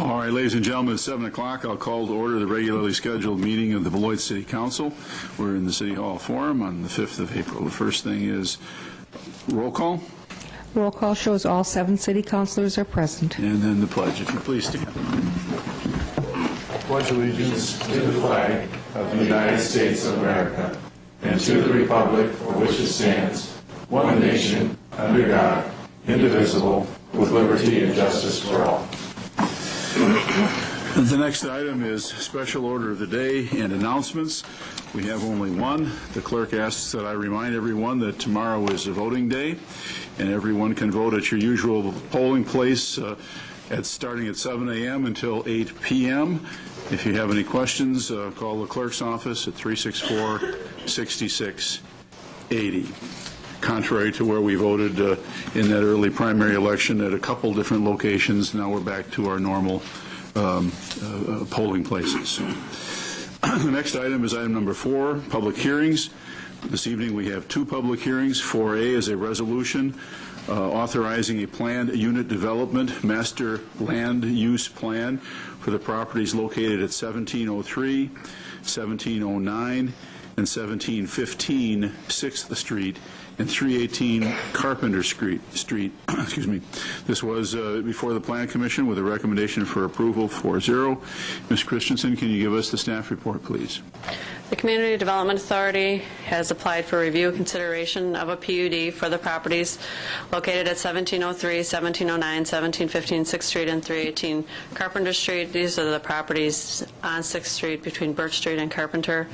All right, ladies and gentlemen, it's 7 o'clock. I'll call to order the regularly scheduled meeting of the Beloit City Council. We're in the City Hall Forum on the 5th of April. The first thing is roll call. Roll call shows all 7 city councilors are present. And then the pledge, if you please stand. Pledge allegiance to the flag of the United States of America and to the republic for which it stands, one nation, under God, indivisible, with liberty and justice for all. The next item is special order of the day and announcements. We have only one. The clerk asks that I remind everyone that tomorrow is a voting day, and everyone can vote at your usual polling place starting at 7 a.m. until 8 p.m. If you have any questions, call the clerk's office at 364-6680. Contrary to where we voted in that early primary election at a couple different locations, now we're back to our normal polling places. The next item is item number 4, public hearings. This evening we have 2 public hearings. 4A is a resolution authorizing a planned unit development master land use plan for the properties located at 1703, 1709, and 1715 6th Street and 318 Carpenter Street. Excuse me. This was before the Plan Commission with a recommendation for approval 4-0. Ms. Christensen, can you give us the staff report, please? The Community Development Authority has applied for review and consideration of a PUD for the properties located at 1703, 1709, 1715 6th Street, and 318 Carpenter Street. These are the properties on 6th Street between Birch Street and Carpenter.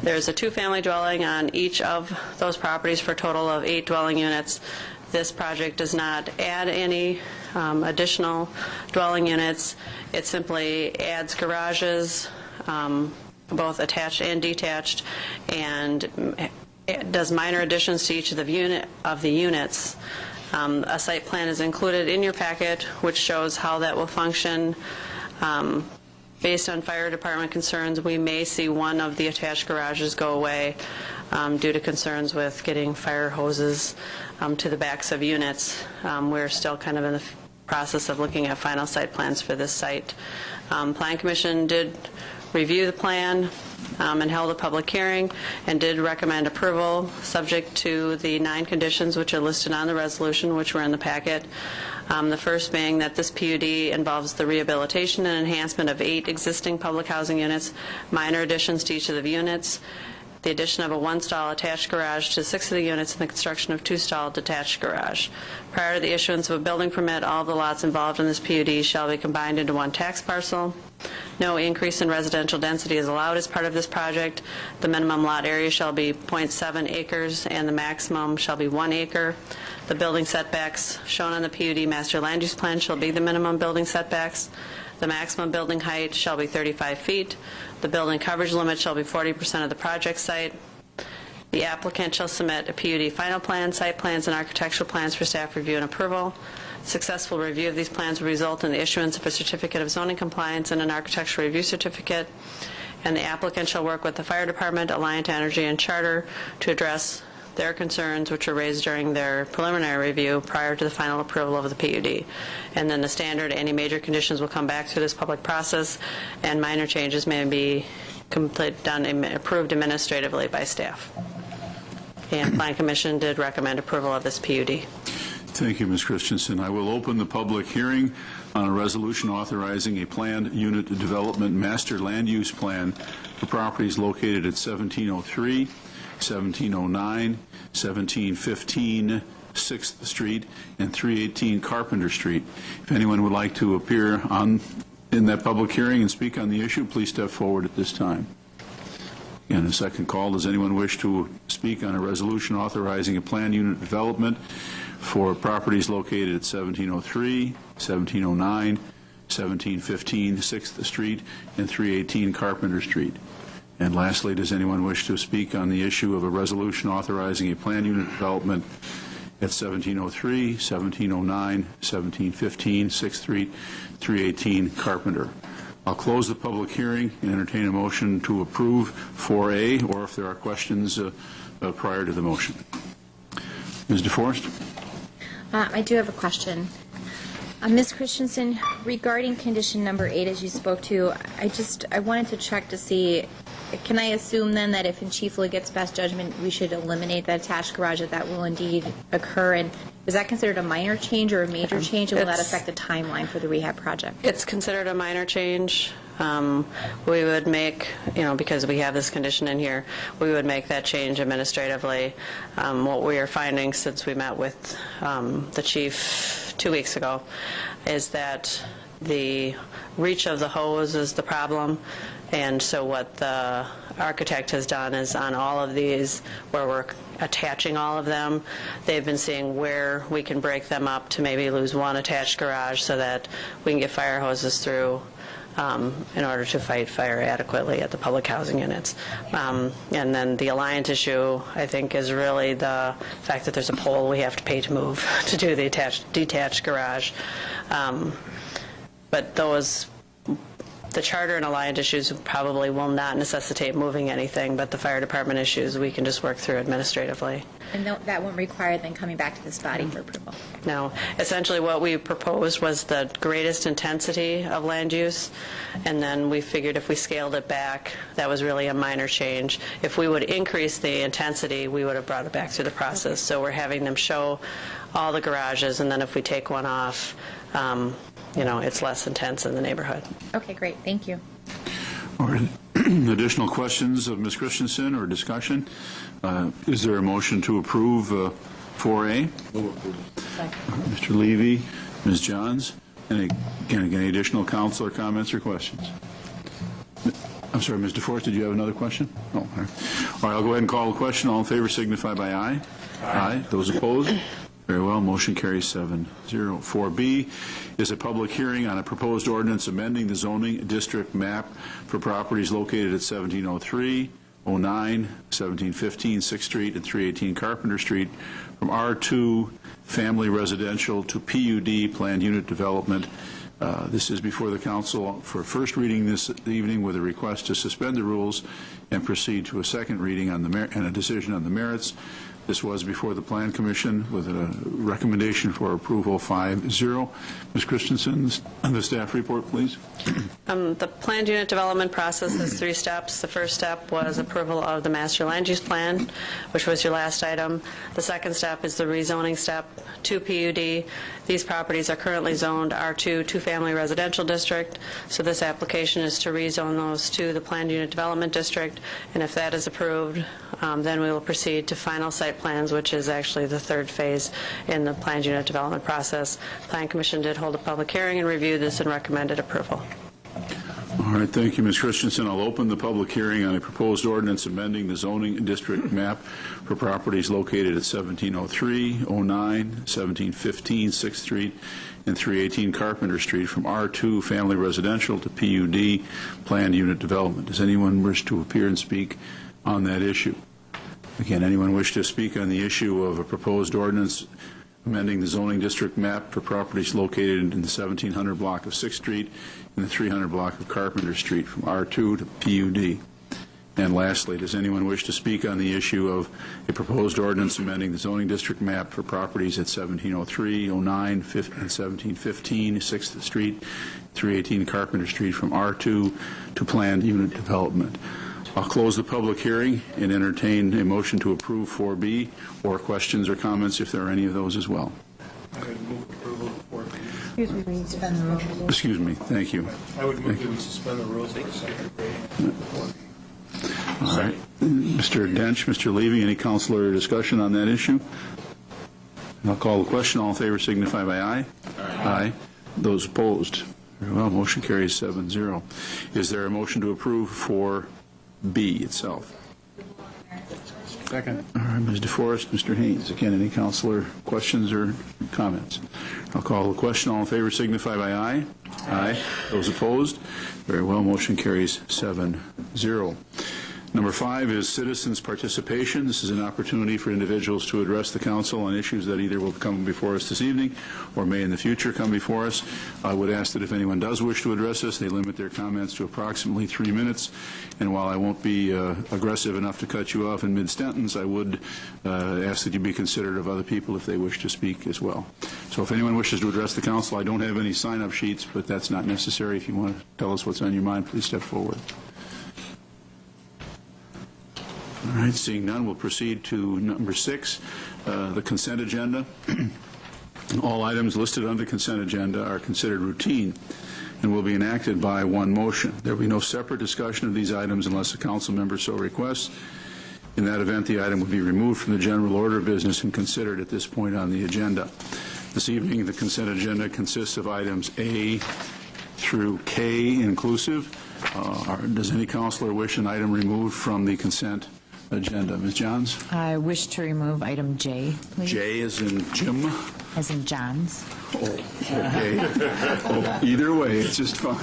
There's a 2-family dwelling on each of those properties for a total of 8 dwelling units. This project does not add any additional dwelling units. It simply adds garages, both attached and detached, and it does minor additions to each of the units. A site plan is included in your packet, which shows how that will function. Based on fire department concerns, we may see one of the attached garages go away due to concerns with getting fire hoses to the backs of units. We're still kind of in the process of looking at final site plans for this site. Plan Commission did review the plan and held a public hearing and did recommend approval subject to the 9 conditions which are listed on the resolution, which were in the packet. The first being that this PUD involves the rehabilitation and enhancement of 8 existing public housing units, minor additions to each of the units, the addition of a 1-stall attached garage to 6 of the units, and the construction of 2-stall detached garage. Prior to the issuance of a building permit, all of the lots involved in this PUD shall be combined into one tax parcel. No increase in residential density is allowed as part of this project. The minimum lot area shall be 0.7 acres and the maximum shall be 1 acre. The building setbacks shown on the PUD master land use plan shall be the minimum building setbacks. The maximum building height shall be 35 feet. The building coverage limit shall be 40% of the project site. The applicant shall submit a PUD final plan, site plans, and architectural plans for staff review and approval. Successful review of these plans will result in the issuance of a certificate of zoning compliance and an architectural review certificate. And the applicant shall work with the fire department, Alliant Energy, and Charter to address their concerns which were raised during their preliminary review prior to the final approval of the PUD. And then the standard, any major conditions will come back through this public process, and minor changes may be approved administratively by staff. And Plan Commission did recommend approval of this PUD. Thank you, Ms. Christensen. I will open the public hearing on a resolution authorizing a planned unit development master land use plan for properties located at 1703, 1709, 1715 6th Street, and 318 Carpenter Street. If anyone would like to appear in that public hearing and speak on the issue, please step forward at this time. And a second call, does anyone wish to speak on a resolution authorizing a planned unit development for properties located at 1703, 1709, 1715 6th Street, and 318 Carpenter Street? And lastly, does anyone wish to speak on the issue of a resolution authorizing a planned unit development at 1703, 1709, 1715 6th Street, 318 Carpenter? I'll close the public hearing and entertain a motion to approve 4A, or if there are questions prior to the motion. Ms. DeForest? I do have a question. Ms. Christensen, regarding condition number 8, as you spoke to, I wanted to check to see, can I assume then that if in Chief Liggett's best judgment we should eliminate that attached garage, that will indeed occur? And is that considered a minor change or a major change, and will that affect the timeline for the rehab project? It's considered a minor change. We would make, because we have this condition in here, we would make that change administratively. What we are finding since we met with the chief 2 weeks ago is that the reach of the hose is the problem. And so what the architect has done is on all of these where we're attaching all of them, they've been seeing where we can break them up to maybe lose one attached garage so that we can get fire hoses through in order to fight fire adequately at the public housing units. And then the Alliant issue, I think, is really the fact that there's a pole we have to pay to move to do the detached garage. But the charter and Alliant issues probably will not necessitate moving anything, but the fire department issues we can just work through administratively. And that won't require then coming back to this body for approval? No. Essentially what we proposed was the greatest intensity of land use, and then we figured if we scaled it back, that was really a minor change. If we would increase the intensity, we would have brought it back through the process. So we're having them show all the garages, and then if we take one off, it's less intense in the neighborhood. Okay, great. Thank you. All right. Additional questions of Ms. Christensen or discussion? Is there a motion to approve 4A? Mr. Levy, Ms. Johns, and again, any additional council or comments or questions? I'm sorry, Ms. DeForest, did you have another question? No. All right, I'll go ahead and call the question. All in favor signify by aye. Aye. Those opposed? Very well. Motion carries 7-0. 4B is a public hearing on a proposed ordinance amending the zoning district map for properties located at 1703, 09, 1715 6th Street, and 318 Carpenter Street from R2 family residential to PUD planned unit development. This is before the council for first reading this evening with a request to suspend the rules and proceed to a second reading on and a decision on the merits. This was before the Plan Commission with a recommendation for approval 5-0. Ms. Christensen, the staff report, please. The planned unit development process has 3 steps. The first step was approval of the master land use plan, which was your last item. The second step is the rezoning step to PUD. These properties are currently zoned R2 two-family residential district, so this application is to rezone those to the planned unit development district, and if that is approved, then we will proceed to final site plans, which is actually the third phase in the planned unit development process. Plan Commission did hold a public hearing and reviewed this and recommended approval. All right, thank you, Ms. Christensen. I'll open the public hearing on a proposed ordinance amending the zoning district map for properties located at 1703, 09, 1715 6th Street, and 318 Carpenter Street from R2 family residential to PUD planned unit development. Does anyone wish to appear and speak on that issue? Again, anyone wish to speak on the issue of a proposed ordinance amending the zoning district map for properties located in the 1700 block of 6th Street and the 300 block of Carpenter Street from R2 to PUD? And lastly, does anyone wish to speak on the issue of a proposed ordinance amending the zoning district map for properties at 1703, 09, and 1715 6th Street, 318 Carpenter Street from R2 to planned unit development? I'll close the public hearing and entertain a motion to approve 4B or questions or comments if there are any of those as well. I would move approval of 4B. Suspend the rules. Excuse me. Thank you. I would move that we suspend the rules for the second reading. All right. Mr. Dench, Mr. Levy, any councilor discussion on that issue? I'll call the question. All in favor signify by aye. Aye. Those opposed? Very well. Motion carries 7-0. Is there a motion to approve 4B itself? Second. All right, Ms. DeForest, Mr. Haynes. Again, any councilor questions or comments? I'll call the question. All in favor signify by aye. Aye. Those opposed? Very well. Motion carries 7-0. Number 5 is citizens' participation. This is an opportunity for individuals to address the council on issues that either will come before us this evening or may in the future come before us. I would ask that if anyone does wish to address us, they limit their comments to approximately 3 minutes. And while I won't be aggressive enough to cut you off in mid-sentence, I would ask that you be considerate of other people if they wish to speak as well. So if anyone wishes to address the council, I don't have any sign-up sheets, but that's not necessary. If you want to tell us what's on your mind, please step forward. All right, seeing none, we'll proceed to number 6, the consent agenda. All items listed on the consent agenda are considered routine and will be enacted by one motion. There will be no separate discussion of these items unless a council member so requests. In that event, the item would be removed from the general order of business and considered at this point on the agenda. This evening, the consent agenda consists of items A through K inclusive. Does any councilor wish an item removed from the consent agenda? Ms. Johns? I wish to remove item J, please. J as in Jim? As in John's. Oh, okay. Oh, either way, it's just fine.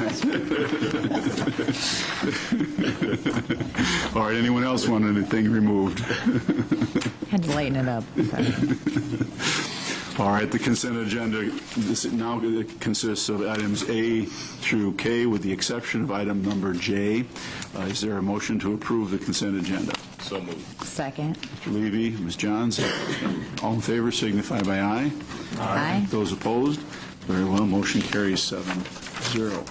All right, anyone else want anything removed? Had to lighten it up. All right, the consent agenda now consists of items A through K with the exception of item number J. Is there a motion to approve the consent agenda? So moved. Second. Mr. Levy, Ms. Johns, all in favor signify by aye. Aye. Those opposed? Very well, motion carries 7-0.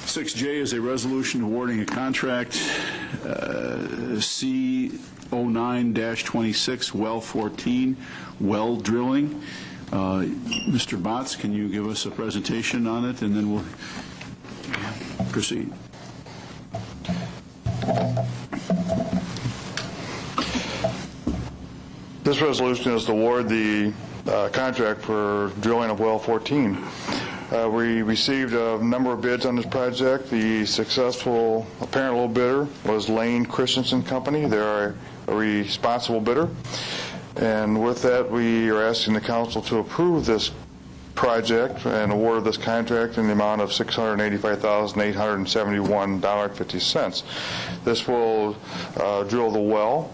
6J is a resolution awarding a contract C09-26, well 14, well drilling. Mr. Botts, can you give us a presentation on it, and then we'll proceed. This resolution is to award the contract for drilling of well 14. We received a number of bids on this project. The successful apparent low bidder was Lane Christensen Company. They're a responsible bidder. And with that, we are asking the council to approve this project and award this contract in the amount of $685,871.50. This will drill the well,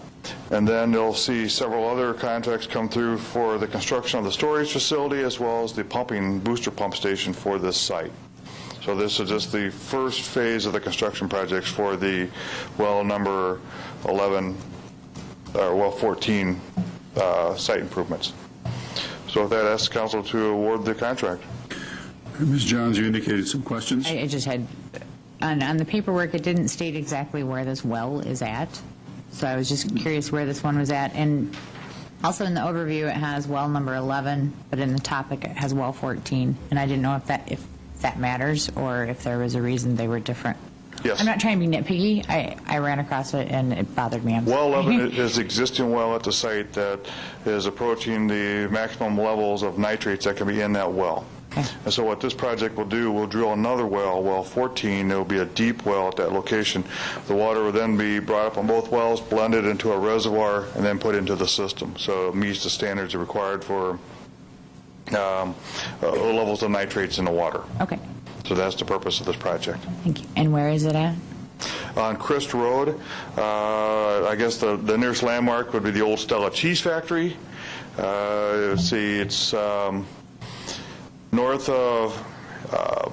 and then you'll see several other contracts come through for the construction of the storage facility as well as the booster pump station for this site. So this is just the first phase of the construction projects for the well number 11, or well 14 site improvements. So with that, I ask the council to award the contract. Ms. Johns, you indicated some questions. I just had, on the paperwork, it didn't state exactly where this well is at. So I was just curious where this one was at. And also in the overview, it has well number 11, but in the topic, it has well 14. And I didn't know if that matters or if there was a reason they were different. Yes. I'm not trying to be nitpicky. I ran across it and it bothered me. Well 11 is the existing well at the site that is approaching the maximum levels of nitrates that can be in that well. Okay. And so what this project will do, we'll drill another well, well 14. There will be a deep well at that location. The water will then be brought up on both wells, blended into a reservoir, and then put into the system. So it meets the standards required for levels of nitrates in the water. Okay. So that's the purpose of this project. Thank you. And where is it at? On Christ Road, I guess the nearest landmark would be the old Stella Cheese Factory. Let's see, it's north of...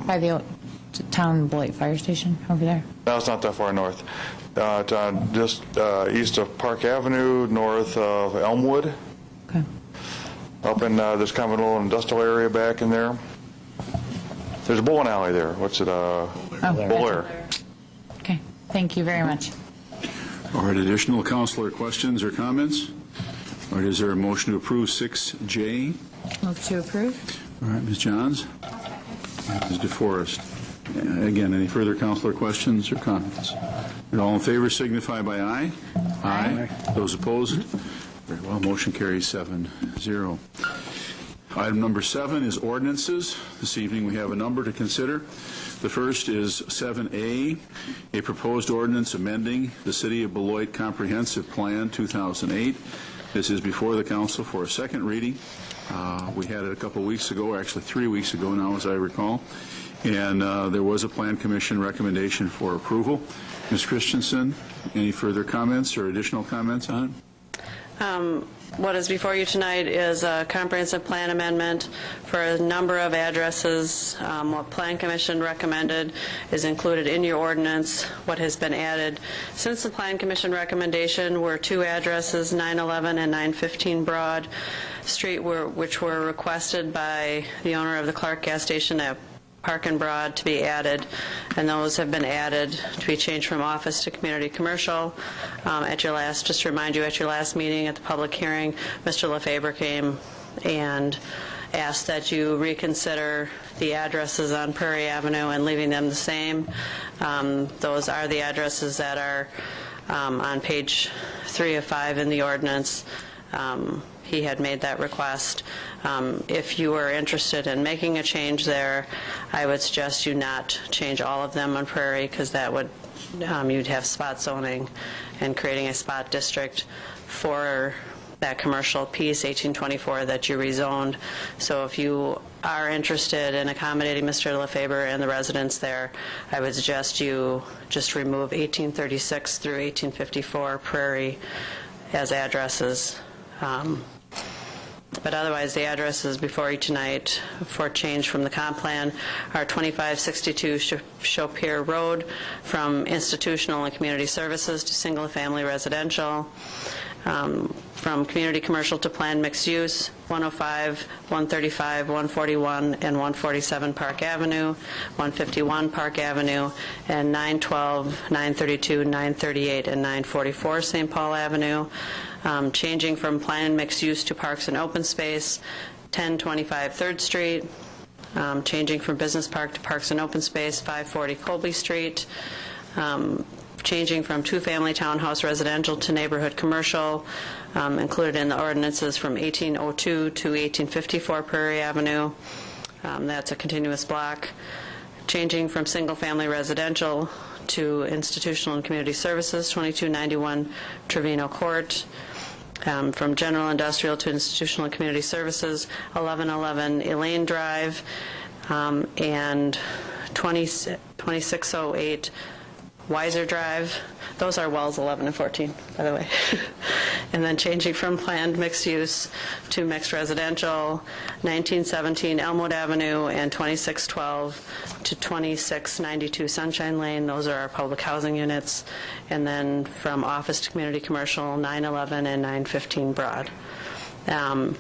By the old town Beloit fire station over there? No, it's not that far north. It's on just east of Park Avenue, north of Elmwood. Okay. Up in there's kind of a little industrial area back in there. There's a bowling alley there. What's it? Bowler. Okay. Thank you very much. All right, additional councilor questions or comments? All right, is there a motion to approve 6J? Move to approve. All right, Ms. Johns? Ms. DeForest? Again, any further councilor questions or comments? And all in favor signify by aye. Aye. Those opposed? Very well, motion carries 7-0. Item number 7 is ordinances. This evening we have a number to consider. The first is 7A, a proposed ordinance amending the City of Beloit Comprehensive Plan 2008. This is before the council for a second reading. We had it a couple weeks ago, or actually 3 weeks ago now, as I recall. and there was a Plan Commission recommendation for approval. Ms. Christensen, any further comments or additional comments on it? What is before you tonight is a comprehensive plan amendment for a number of addresses. What Plan Commission recommended is included in your ordinance. What has been added since the Plan Commission recommendation were 2 addresses, 911 and 915 Broad Street, which were requested by the owner of the Clark gas station at Park and Broad to be added, and those have been added to be changed from office to community commercial. Just to remind you, at your last meeting at the public hearing, Mr. LaFaber came and asked that you reconsider the addresses on Prairie Avenue and leaving them the same. Those are the addresses that are on page 3 of 5 in the ordinance. He had made that request. If you were interested in making a change there, I would suggest you not change all of them on Prairie, because that would, you'd have spot zoning and creating a spot district for that commercial piece, 1824, that you rezoned. So if you are interested in accommodating Mr. LaFaber and the residents there, I would suggest you just remove 1836 through 1854 Prairie as addresses. But otherwise, the addresses before you tonight for change from the comp plan are 2562 Chopir Road, from institutional and community services to single-family residential, from community commercial to planned mixed use, 105, 135, 141, and 147 Park Avenue, 151 Park Avenue, and 912, 932, 938, and 944 St. Paul Avenue. Changing from planned mixed use to parks and open space, 1025 3rd Street. Changing from business park to parks and open space, 540 Colby Street. Changing from 2-family townhouse residential to neighborhood commercial, included in the ordinances from 1802 to 1854 Prairie Avenue. That's a continuous block. Changing from single-family residential to institutional and community services, 2291 Trevino Court. From general industrial to institutional and community services, 1111 Elaine Drive, and 2608 Weiser Drive. Those are wells 11 and 14, by the way. And then changing from planned mixed use to mixed residential, 1917 Elmwood Avenue, and 2612 to 2692 Sunshine Lane. Those are our public housing units. And then from office to community commercial, 911 and 915 Broad. And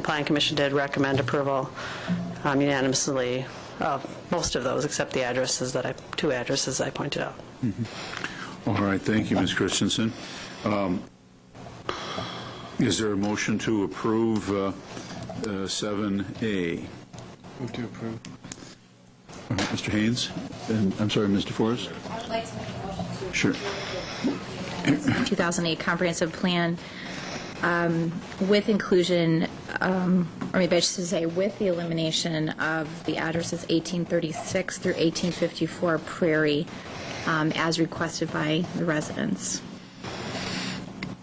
Plan Commission did recommend approval unanimously of most of those, except the addresses that 2 addresses I pointed out. All right, thank you, Ms. Christensen. Is there a motion to approve 7A? Move to approve. Mr. Haynes? And, I'm sorry, Mr. Forrest? I would like to make a motion to Sure. the 2008 comprehensive plan with inclusion, or maybe I should say with the elimination of the addresses 1836 through 1854 Prairie, as requested by the residents.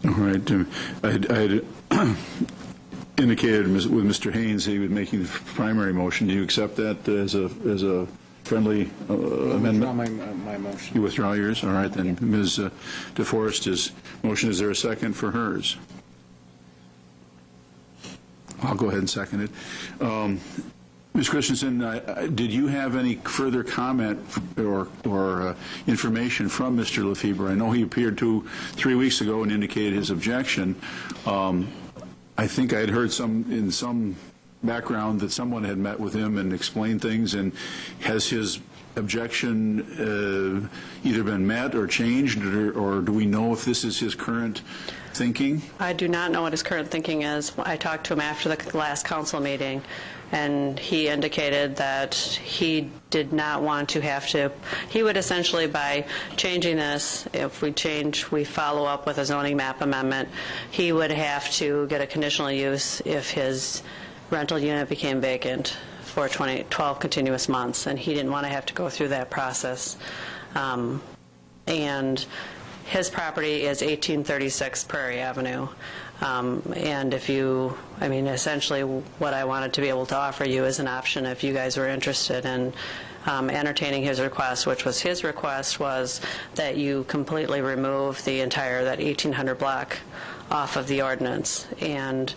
All right. I had indicated with Mr. Haynes he was making the primary motion. Do you accept that as a friendly amendment? My motion. You withdraw yours? All right, then. Ms. DeForest's motion, is there a second for hers? I'll go ahead and second it. Ms. Christensen, did you have any further comment or information from Mr. LaFever? I know he appeared 3 weeks ago and indicated his objection. I think I had heard in some background that someone had met with him and explained things, and has his objection either been met or changed, or do we know if this is his current thinking? I do not know what his current thinking is. I talked to him after the last council meeting, and he indicated that he did not want to have to, he would essentially, by changing this, if we follow up with a zoning map amendment, he would have to get a conditional use if his rental unit became vacant for 12 continuous months, and he didn't want to have to go through that process. And his property is 1836 Prairie Avenue. And essentially what I wanted to be able to offer you is an option if you guys were interested in entertaining his request, which was his request was that you completely remove the entire, that 1800 block off of the ordinance. And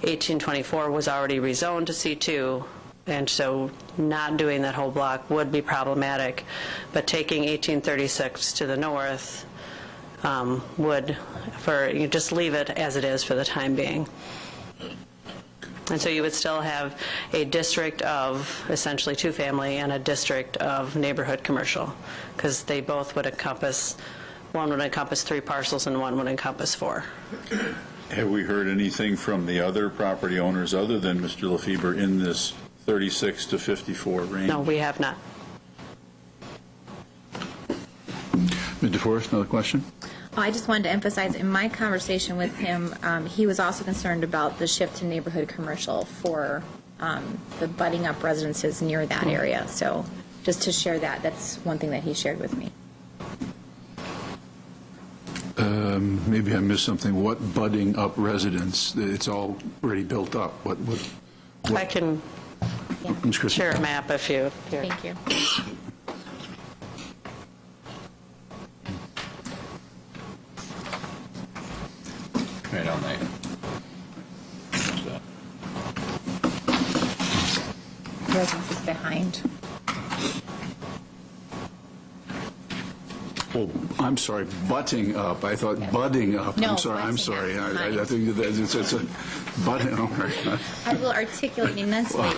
1824 was already rezoned to C2, and so not doing that whole block would be problematic. But taking 1836 to the north would, you just leave it as it is for the time being. And so you would still have a district of essentially two-family and a district of neighborhood commercial, because they both would encompass, one would encompass 3 parcels and one would encompass 4. Have we heard anything from the other property owners other than Mr. Lefebvre in this 36 to 54 range? No, we have not. Ms. DeForest, another question? I just wanted to emphasize, in my conversation with him, he was also concerned about the shift to neighborhood commercial for the budding up residences near that area. So just to share that, that's one thing that he shared with me. Maybe I missed something. What budding up residence? It's all already built up. What I can Ms. Christensen? share a map if you... Thank you. Right on there. Residence is behind. Oh, I'm sorry, butting up. I thought budding up. No, I'm sorry. I'm butting sorry. up. I think that it's a budding. Oh, right. I will articulate and enunciate.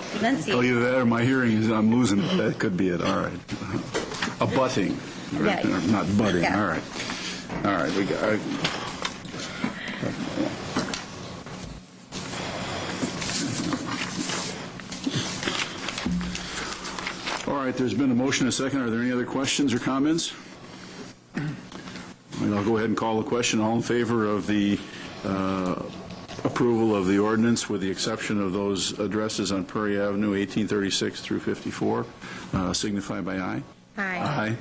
Either that or my hearing is I'm losing it. That could be it. All right. A butting. Yeah. Not budding. Yeah. All right. All right. We got. All right, there's been a motion and a second. Are there any other questions or comments? I'll go ahead and call the question. All in favor of the approval of the ordinance with the exception of those addresses on Prairie Avenue, 1836 through 54, signify by aye. Aye. Aye.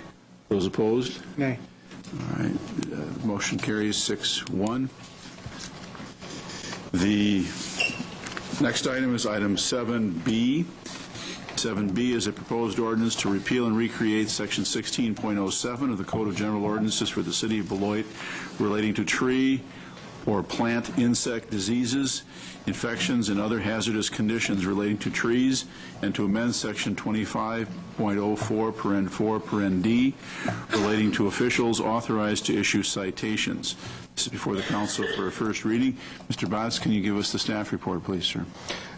Those opposed? Nay. All right, motion carries 6-1. The next item is item 7B. 7B is a proposed ordinance to repeal and recreate Section 16.07 of the Code of General Ordinances for the City of Beloit relating to tree or plant insect diseases, infections, and other hazardous conditions relating to trees, and to amend Section 25.04, paren 4, paren D, relating to officials authorized to issue citations. This is before the council for a first reading. Mr. Botts, can you give us the staff report, please, sir?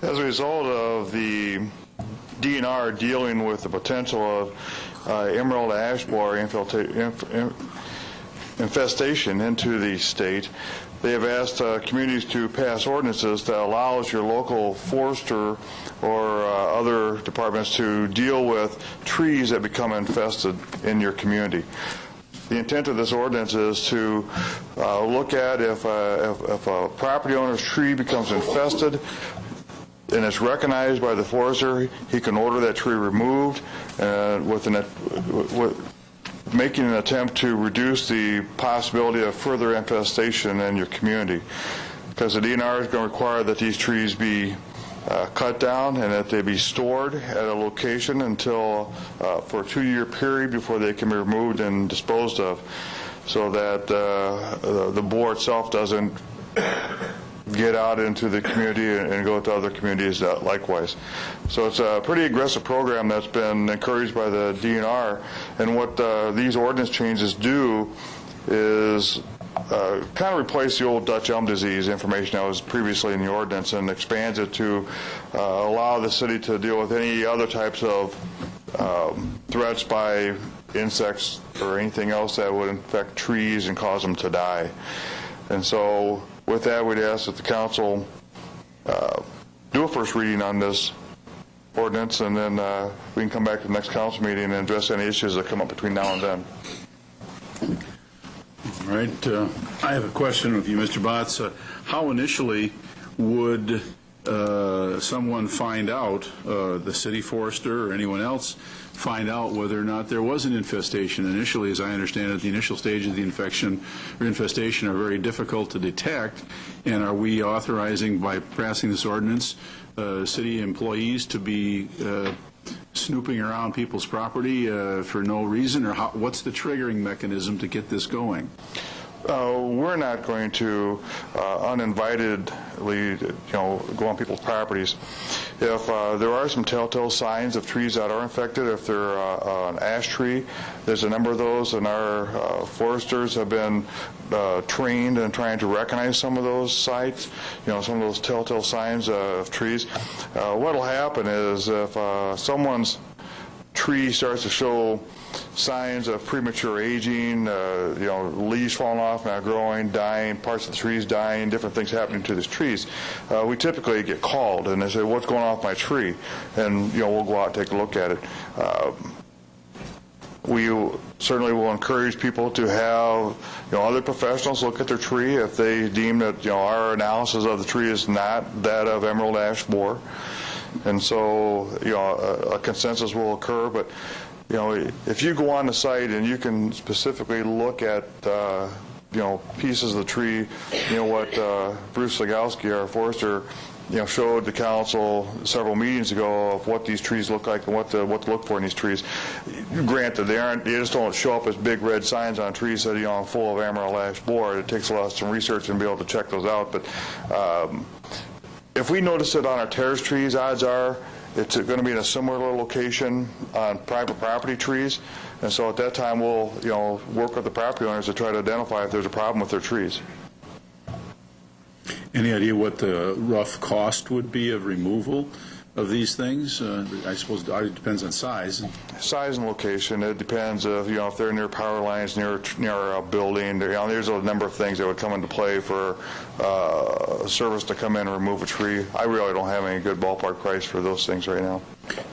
As a result of the DNR dealing with the potential of emerald ash borer infestation into the state, they have asked communities to pass ordinances that allows your local forester or other departments to deal with trees that become infested in your community. The intent of this ordinance is to look at if a property owner's tree becomes infested and it's recognized by the forester, he can order that tree removed with making an attempt to reduce the possibility of further infestation in your community. Because the DNR is going to require that these trees be cut down and that they be stored at a location until for a 2-year period before they can be removed and disposed of, so that the board itself doesn't get out into the community and go to other communities likewise. So it's a pretty aggressive program that's been encouraged by the DNR, and what these ordinance changes do is kind of replace the old Dutch elm disease information that was previously in the ordinance and expands it to allow the city to deal with any other types of threats by insects or anything else that would infect trees and cause them to die. And so with that, we'd ask that the council do a first reading on this ordinance, and then we can come back to the next council meeting and address any issues that come up between now and then. All right. I have a question with you, Mr. Botts. How initially would someone find out, the city forester or anyone else, find out whether or not there was an infestation? Initially, as I understand it, the initial stages of the infection or infestation are very difficult to detect. And are we authorizing, by passing this ordinance, city employees to be snooping around people's property for no reason, or what's the triggering mechanism to get this going? We're not going to uninvitedly, go on people's properties. If there are some telltale signs of trees that are infected, if they're an ash tree, there's a number of those, and our foresters have been trained in trying to recognize some of those sites, some of those telltale signs of trees. What'll happen is if someone's tree starts to show signs of premature aging, leaves falling off, not growing, dying, parts of the trees dying, different things happening to these trees, we typically get called and they say, what's going on with my tree? And, we'll go out and take a look at it. We certainly will encourage people to have, other professionals look at their tree if they deem that, our analysis of the tree is not that of emerald ash borer. And so, a consensus will occur, but if you go on the site and you can specifically look at, pieces of the tree, what Bruce Legowski, our forester, showed the council several meetings ago of what these trees look like and what to look for in these trees. Granted, they just don't show up as big red signs on trees that are full of emerald ash borer. It takes a lot of some research and be able to check those out. But if we notice it on our terrace trees, odds are it's going to be in a similar location on private property trees, and so at that time we'll work with the property owners to try to identify if there's a problem with their trees. Any idea what the rough cost would be of removal of these things? I suppose it depends on size. Size and location. It depends if they're near power lines, near a building. There's a number of things that would come into play for a service to come in and remove a tree. I really don't have any good ballpark price for those things right now.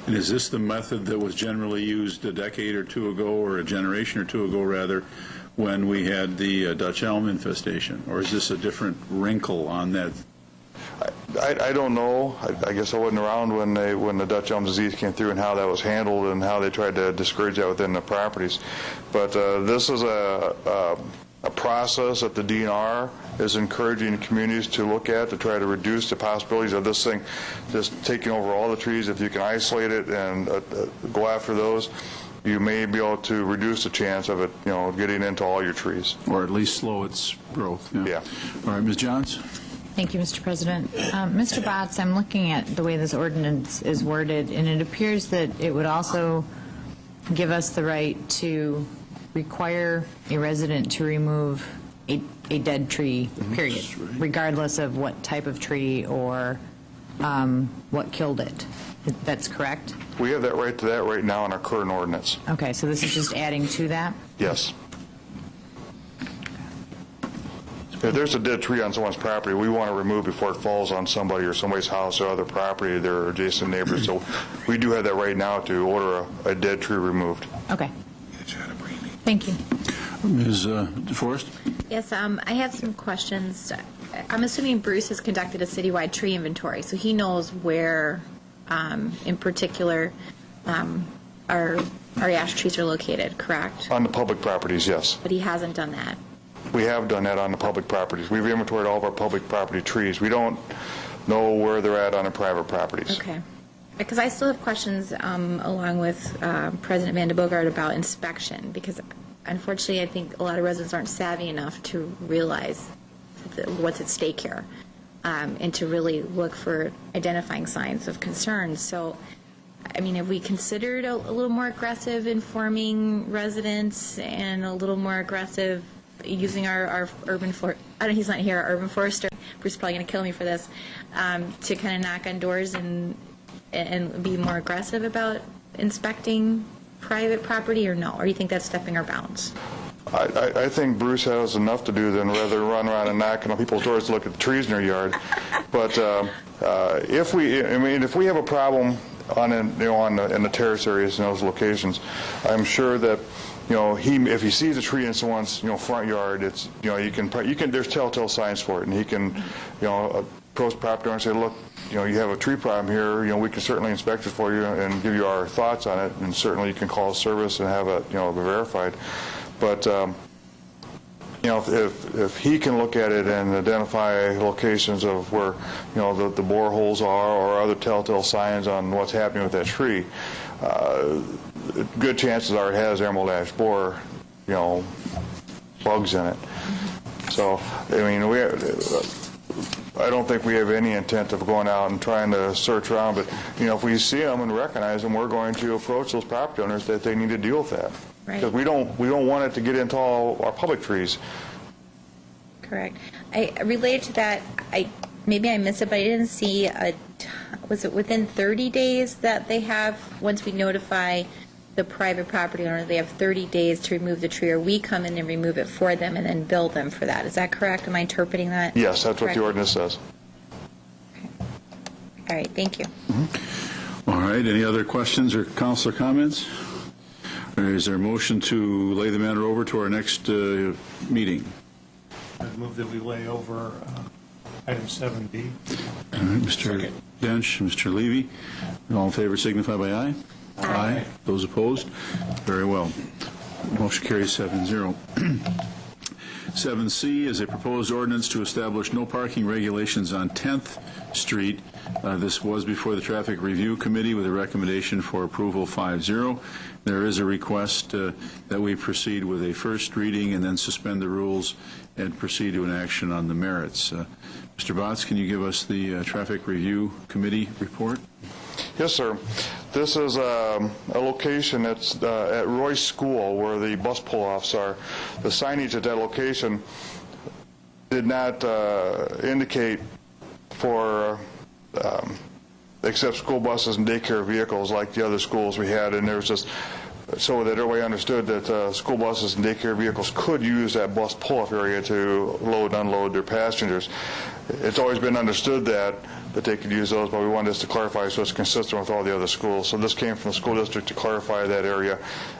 And is this the method that was generally used a decade or two ago, or a generation or two ago, rather, when we had the Dutch elm infestation? Or is this a different wrinkle on that? I don't know. I guess I wasn't around when the Dutch elm disease came through and how that was handled and how they tried to discourage that within the properties. But this is a process that the DNR is encouraging communities to look at to try to reduce the possibilities of this thing just taking over all the trees. If you can isolate it and go after those, you may be able to reduce the chance of it, getting into all your trees. Or at least slow its growth. Yeah. All right, Ms. Johns? Thank you, Mr. President. Mr. Botts, I'm looking at the way this ordinance is worded, and it appears that it would also give us the right to require a resident to remove a dead tree, period, regardless of what type of tree or what killed it. That's correct? We have that right to that right now in our current ordinance. Okay, so this is just adding to that? Yes. If there's a dead tree on someone's property, we want to remove before it falls on somebody or somebody's house or other property, their adjacent neighbors. So we do have that right now to order a dead tree removed. Okay. Thank you. Ms. DeForest? Yes, I have some questions. I'm assuming Bruce has conducted a citywide tree inventory, so he knows where, in particular, our ash trees are located, correct? On the public properties, yes. But he hasn't done that. We have done that on the public properties. We've inventoried all of our public property trees. We don't know where they're at on the private properties. Okay. Because I still have questions along with President Van de Bogart about inspection, because unfortunately I think a lot of residents aren't savvy enough to realize what's at stake here and to really look for identifying signs of concern. So, I mean, have we considered a little more aggressive informing residents and a little more aggressive using our urban he's not here, our urban forester, Bruce is probably going to kill me for this, to kind of knock on doors and be more aggressive about inspecting private property, or no? Or do you think that's stepping our bounds? I think Bruce has enough to do than rather run around and knocking on people's doors to look at the trees in their yard. But if we have a problem in the terrace areas in those locations, I'm sure that if he sees a tree in someone's front yard, it's you can there's telltale signs for it, and he can approach the property owner and say, look, you have a tree problem here. We can certainly inspect it for you and give you our thoughts on it, and certainly you can call service and have it verified. But if he can look at it and identify locations of where, the boreholes are or other telltale signs on what's happening with that tree, good chances are it has emerald ash borer, bugs in it. So, I don't think we have any intent of going out and trying to search around, but, if we see them and recognize them, we're going to approach those property owners that they need to deal with that. Right. Because we don't want it to get into all our public trees. Correct. Related to that, maybe I missed it, but I didn't see was it within 30 days that they have, once we notify the private property owner, they have 30 days to remove the tree, or we come in and remove it for them and then bill them for that. Is that correct? Am I interpreting that? Yes, that's what correctly? the ordinance says. Okay. All right, thank you. All right, any other questions or councilor comments? Or is there a motion to lay the matter over to our next meeting? I'd move that we lay over item 7B. All right, Mr. Dench, Mr. Levy, all in favor signify by aye. Aye. Those opposed? Very well. Motion carries 7-0. 7C is a proposed ordinance to establish no parking regulations on 10th Street. This was before the Traffic Review Committee with a recommendation for approval 5-0. There is a request that we proceed with a first reading and then suspend the rules and proceed to an action on the merits. Mr. Botts, can you give us the Traffic Review Committee report? Yes, sir. This is a location that's at Royce School where the bus pull-offs are. The signage at that location did not indicate for except school buses and daycare vehicles like the other schools we had, and there was just so that everybody understood that school buses and daycare vehicles could use that bus pull-off area to load and unload their passengers. It's always been understood that they could use those, but we wanted this to clarify so it's consistent with all the other schools. So this came from the school district to clarify that area,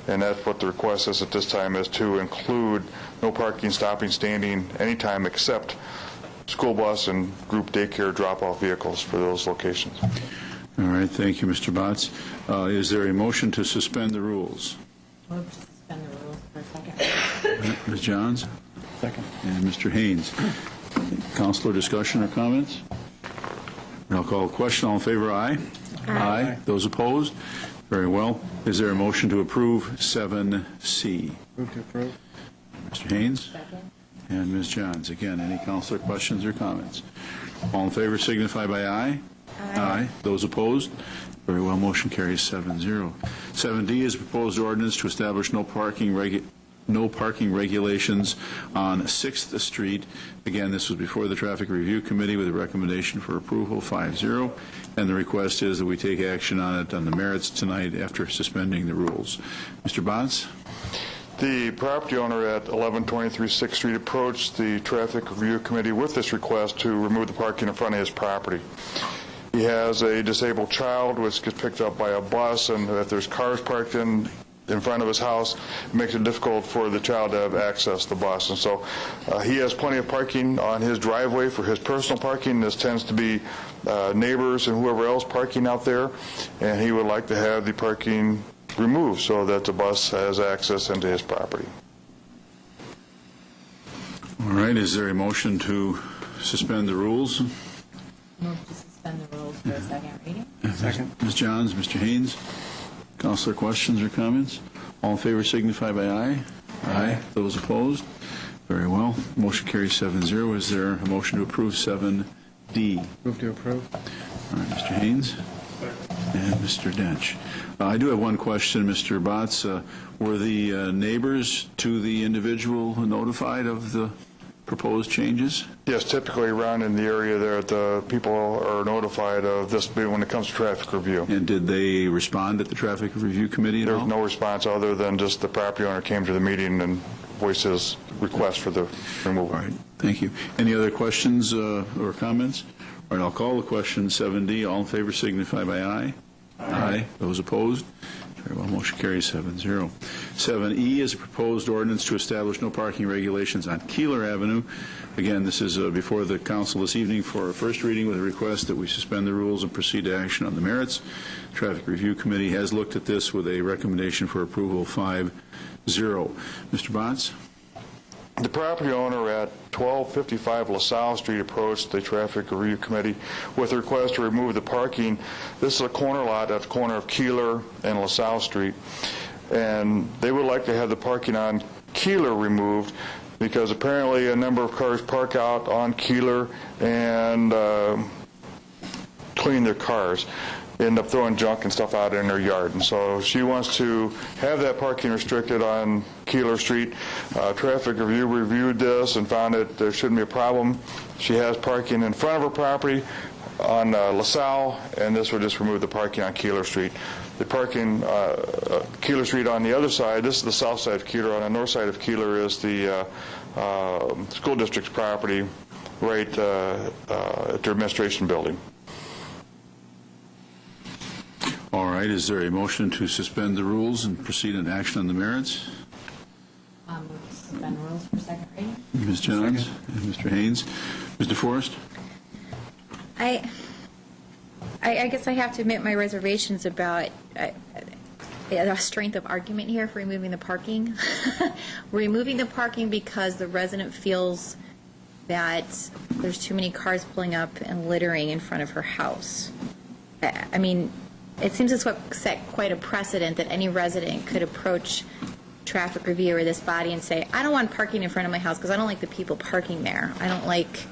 and that's what the request is at this time, is to include no parking, stopping, standing anytime except school bus and group daycare drop-off vehicles for those locations. All right, thank you, Mr. Botts. Is there a motion to suspend the rules? Move to suspend the rules for a second. Ms. Johns? Second. And Mr. Haynes. Councilor, discussion or comments? I'll call the question. All in favor, aye. Aye. Those opposed? Very well. Is there a motion to approve 7C? Move to approve. Mr. Haynes? Second. And Ms. Johns. Again, any councilor questions or comments? All in favor signify by aye. Aye. Those opposed? Very well. Motion carries 7-0. 7D is a proposed ordinance to establish no parking regulations on 6th Street. Again, this was before the Traffic Review Committee with a recommendation for approval 5-0, and the request is that we take action on it on the merits tonight after suspending the rules. Mr. Bonds? The property owner at 1123 6th Street approached the Traffic Review Committee with this request to remove the parking in front of his property. He has a disabled child which gets picked up by a bus, and if there's cars parked in front of his house, it makes it difficult for the child to have access to the bus. And so he has plenty of parking on his driveway for his personal parking. This tends to be neighbors and whoever else parking out there, and he would like to have the parking removed so that the bus has access into his property. All right. Is there a motion to suspend the rules? Move to suspend the rules for a second reading. Second. Ms. Johns, Mr. Haynes? Councilor, questions or comments? All in favor signify by aye. Aye. Those opposed? Very well. Motion carries 7-0. Is there a motion to approve 7D? Move to approve. All right, Mr. Haynes? And Mr. Dench. I do have one question, Mr. Botts. Were the neighbors to the individual notified of the proposed changes? Yes, typically around in the area there, the people are notified of this when it comes to traffic review. And did they respond at the Traffic Review Committee at all? There's no response other than just the property owner came to the meeting and voiced his request for the removal. All right, thank you. Any other questions or comments? All right, I'll call the question. 7D, all in favor signify by aye. Aye. Those opposed? Very well, motion carries 7-0. 7E is a proposed ordinance to establish no parking regulations on Keeler Avenue. Again, this is before the council this evening for a first reading with a request that we suspend the rules and proceed to action on the merits. Traffic Review Committee has looked at this with a recommendation for approval 5-0. Mr. Bonds? The property owner at 1255 LaSalle Street approached the Traffic Review Committee with a request to remove the parking. This is a corner lot at the corner of Keeler and LaSalle Street, and they would like to have the parking on Keeler removed because apparently a number of cars park out on Keeler and clean their cars, end up throwing junk and stuff out in their yard. And so she wants to have that parking restricted on Keeler Street. Traffic Review reviewed this and found that there shouldn't be a problem. She has parking in front of her property on LaSalle, and this would just remove the parking on Keeler Street. The parking Keeler Street on the other side, this is the south side of Keeler. On the north side of Keeler is the school district's property right at their administration building. All right, is there a motion to suspend the rules and proceed in action on the merits? Move to suspend rules for second reading. Ms. Johns and Mr. Haynes. Mr. Forrest? I guess I have to admit my reservations about the strength of argument here for removing the parking. Removing the parking because the resident feels that there's too many cars pulling up and littering in front of her house. I mean, it seems it's what set quite a precedent that any resident could approach Traffic Review or this body and say, I don't want parking in front of my house because I don't like the people parking there. I don't like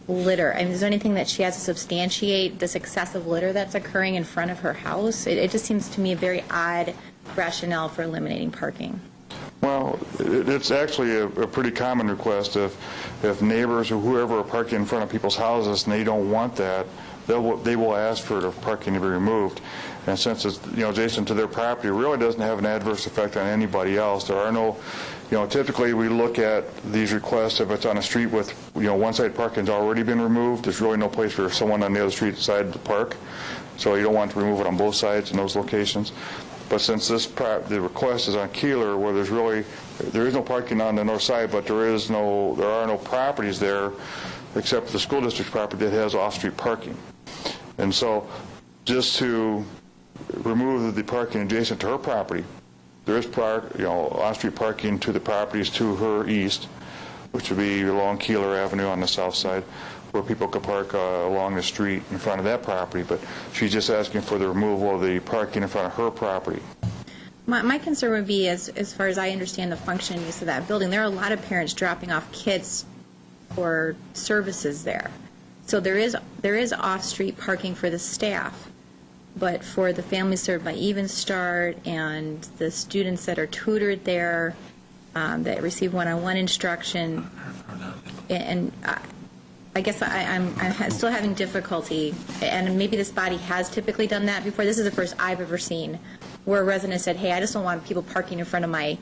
litter. I mean, is there anything that she has to substantiate this excessive litter that's occurring in front of her house? It just seems to me a very odd rationale for eliminating parking. Well, it's actually a pretty common request if neighbors or whoever are parking in front of people's houses and they don't want that, they will ask for the parking to be removed. And since it's adjacent to their property, it really doesn't have an adverse effect on anybody else. There are no, typically we look at these requests if it's on a street with one side parking's already been removed. There's really no place for someone on the other street side to park, so you don't want to remove it on both sides in those locations. But since the request is on Keeler, where there is no parking on the north side, but there are no properties there except for the school district property that has off-street parking. And so just to remove the parking adjacent to her property, there is on-street parking to the properties to her east, which would be along Keeler Avenue on the south side, where people could park along the street in front of that property. But she's just asking for the removal of the parking in front of her property. My concern would be, as far as I understand the function and use of that building, there are a lot of parents dropping off kids for services there. So there is off-street parking for the staff, but for the families served by Even Start and the students that are tutored there, that receive one-on-one instruction, and I guess I'm still having difficulty, and maybe this body has typically done that before. This is the first I've ever seen where a resident said, hey, I just don't want people parking in front of my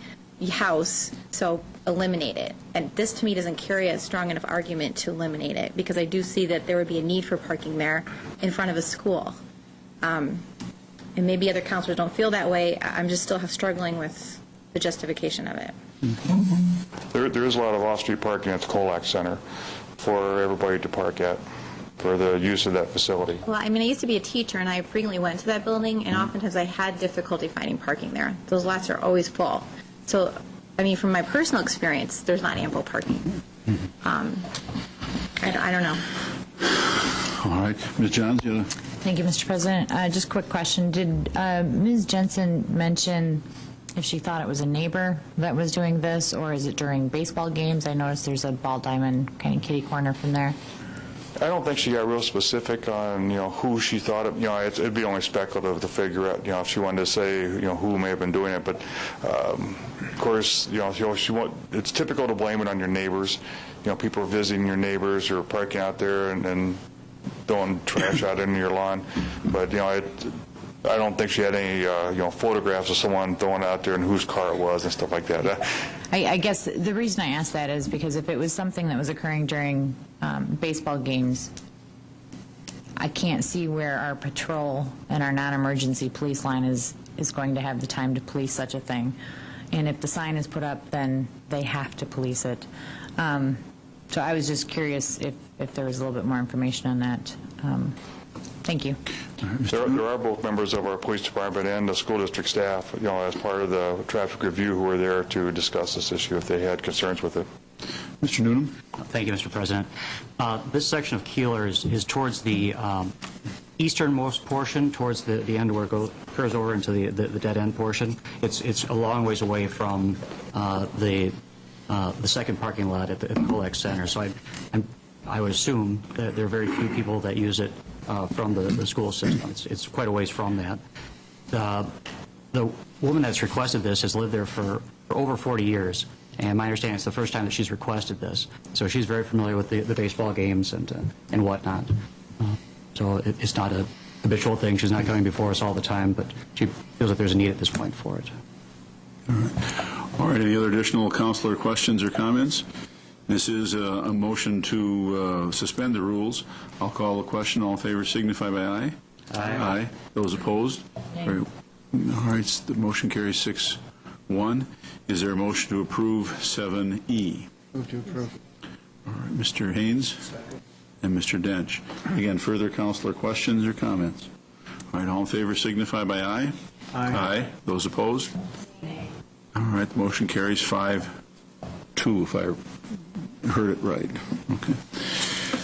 house, so eliminate it. And this to me doesn't carry a strong enough argument to eliminate it, because I do see that there would be a need for parking there in front of a school. And maybe other counselors don't feel that way. I'm just still struggling with the justification of it. There is a lot of off-street parking at the Colac Center for everybody to park at for the use of that facility. Well, I mean, I used to be a teacher, and I frequently went to that building, and oftentimes I had difficulty finding parking there. Those lots are always full. So, I mean, from my personal experience, there's not ample parking. I don't know. All right. Ms. Johns, you want to? Thank you, Mr. President. Just a quick question. Did Ms. Jensen mention if she thought it was a neighbor that was doing this, or is it during baseball games? I noticed there's a ball diamond kind of kitty corner from there. I don't think she got real specific on, who she thought of. It'd be only speculative to figure out, if she wanted to say, who may have been doing it. But, of course, it's typical to blame it on your neighbors. People are visiting your neighbors or parking out there and throwing trash out into your lawn. But, I don't think she had any, photographs of someone throwing out there and whose car it was and stuff like that. I guess the reason I asked that is because if it was something that was occurring during baseball games, I can't see where our patrol and our non-emergency police line is going to have the time to police such a thing. And if the sign is put up, then they have to police it. So I was just curious if there was a little bit more information on that. Thank you. There are both members of our police department and the school district staff, as part of the traffic review, who were there to discuss this issue if they had concerns with it. Mr. Noonan? Thank you, Mr. President. This section of Keeler is towards the easternmost portion, towards the end where it curves over into the dead end portion. It's a long ways away from the second parking lot at the Collex Center. So I would assume that there are very few people that use it from the school system. It's quite a ways from that. The woman that's requested this has lived there for over 40 years. And my understanding it's the first time that she's requested this. So she's very familiar with the baseball games and whatnot. So it's not a habitual thing. She's not coming before us all the time, but she feels that there's a need at this point for it. All right. Any other additional counselor questions or comments? This is a motion to suspend the rules. I'll call the question. All in favor signify by aye. Aye. Those opposed? All right. The motion carries 6-1. Is there a motion to approve 7E? Move to approve. All right, Mr. Haynes and Mr. Dench. Again, further counselor questions or comments? All right, all in favor signify by aye. Aye. Those opposed? All right, the motion carries 5-2, if I heard it right. Okay.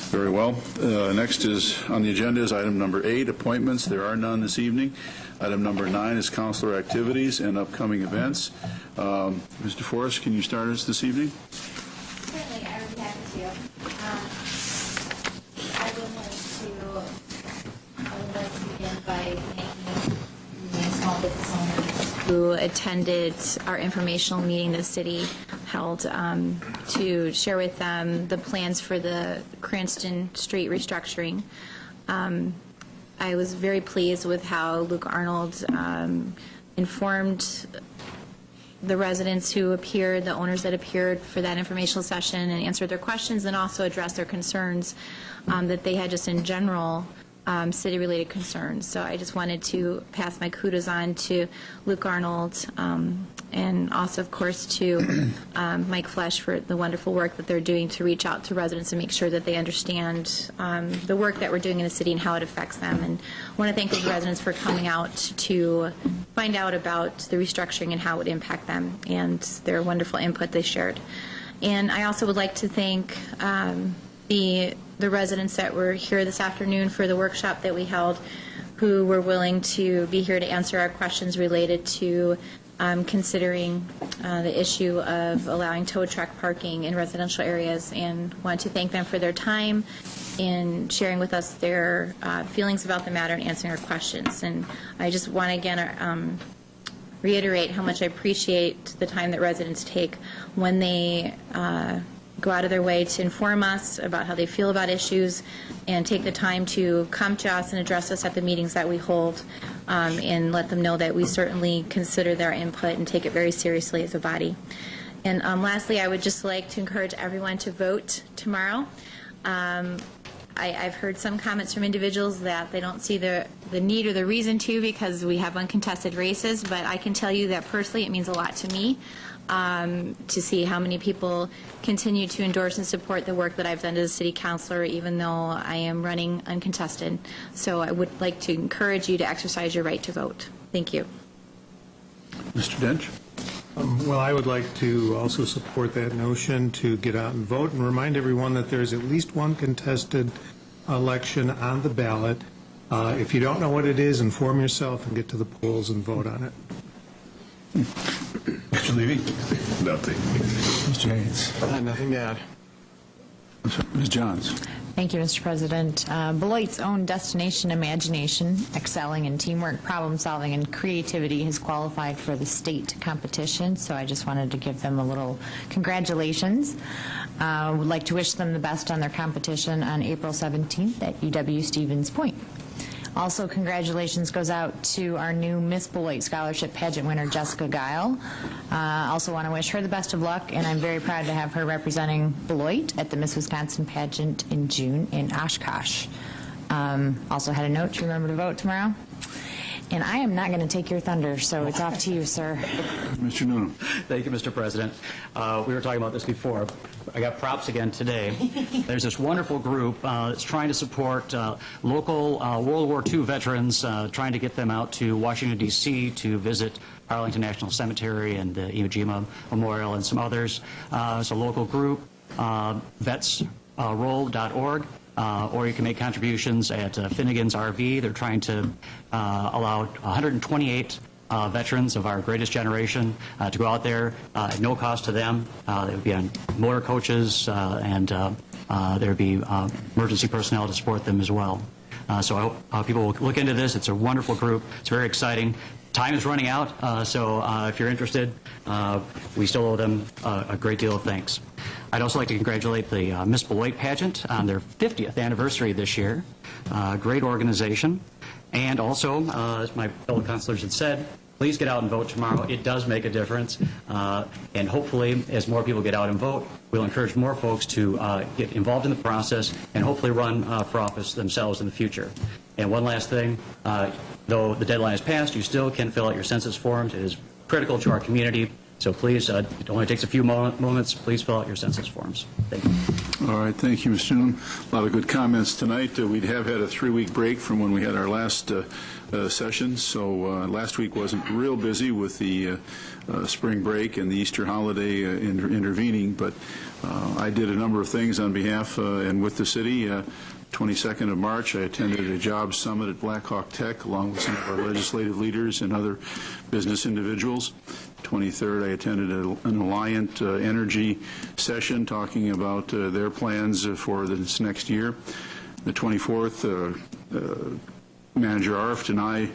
Very well. Next is on the agenda is item number 8, appointments. There are none this evening. Item number 9 is counselor activities and upcoming events. Mr. Forrest, can you start us this evening? Certainly, I would be happy to. I would like to begin by thanking the small business owners who attended our informational meeting the city held to share with them the plans for the Cranston Street restructuring. I was very pleased with how Luke Arnold informed the residents who appeared, the owners that appeared for that informational session, and answered their questions and also addressed their concerns that they had just in general, city-related concerns. So I just wanted to pass my kudos on to Luke Arnold and also, of course, to Mike Flesch for the wonderful work that they're doing to reach out to residents and make sure that they understand the work that we're doing in the city and how it affects them. And I want to thank those residents for coming out to find out about the restructuring and how it would impact them and their wonderful input they shared. And I also would like to thank the residents that were here this afternoon for the workshop that we held, who were willing to be here to answer our questions related to considering the issue of allowing tow truck parking in residential areas, and want to thank them for their time in sharing with us their feelings about the matter and answering our questions. And I just want to again reiterate how much I appreciate the time that residents take when they go out of their way to inform us about how they feel about issues and take the time to come to us and address us at the meetings that we hold, and let them know that we certainly consider their input and take it very seriously as a body. And lastly, I would just like to encourage everyone to vote tomorrow. I've heard some comments from individuals that they don't see the need or the reason to because we have uncontested races, but I can tell you that personally it means a lot to me to see how many people continue to endorse and support the work that I've done as a city councilor, even though I am running uncontested. So I would like to encourage you to exercise your right to vote. Thank you. Mr. Dench? Well, I would like to also support that notion to get out and vote and remind everyone that there's at least one contested election on the ballot. If you don't know what it is, inform yourself and get to the polls and vote on it. Mr. Levy? Nothing. Mr. Haynes? Nothing to add. Ms. Johns? Thank you, Mr. President. Beloit's own destination imagination, excelling in teamwork, problem solving, and creativity, has qualified for the state competition, so I just wanted to give them a little congratulations. Would like to wish them the best on their competition on April 17th at UW Stevens Point. Also, congratulations goes out to our new Miss Beloit Scholarship Pageant winner, Jessica Guile. Also want to wish her the best of luck, and I'm very proud to have her representing Beloit at the Miss Wisconsin pageant in June in Oshkosh. Also had a note to remember to vote tomorrow. And I am not going to take your thunder, so it's off to you, sir. Mr. Noonan? Thank you, Mr. President. We were talking about this before. I got props again today. There's this wonderful group that's trying to support local World War II veterans, trying to get them out to Washington, D.C. to visit Arlington National Cemetery and the Iwo Jima Memorial and some others. It's a local group. vetsroll.org, or you can make contributions at Finnegan's RV. They're trying to allow 128 veterans of our greatest generation to go out there at no cost to them. They would be on motor coaches, and there would be emergency personnel to support them as well. So I hope people will look into this. It's a wonderful group. It's very exciting. Time is running out, so if you're interested, we still owe them a great deal of thanks. I'd also like to congratulate the Miss Beloit pageant on their 50th anniversary this year. Great organization. And also, as my fellow councilors had said, please get out and vote tomorrow. It does make a difference. And hopefully, as more people get out and vote, we'll encourage more folks to get involved in the process and hopefully run for office themselves in the future. And one last thing, though the deadline is passed, you still can fill out your census forms. It is critical to our community. So please, it only takes a few moments. Please fill out your census forms. Thank you. All right, thank you, Mr. Noonan. A lot of good comments tonight. We have had a 3-week break from when we had our last session, so last week wasn't real busy with the spring break and the Easter holiday intervening, but I did a number of things on behalf and with the city. 22nd of March, I attended a jobs summit at Blackhawk Tech along with some of our legislative leaders and other business individuals. 23rd, I attended an Alliant Energy session talking about their plans for this next year. The 24th, Manager Arft and I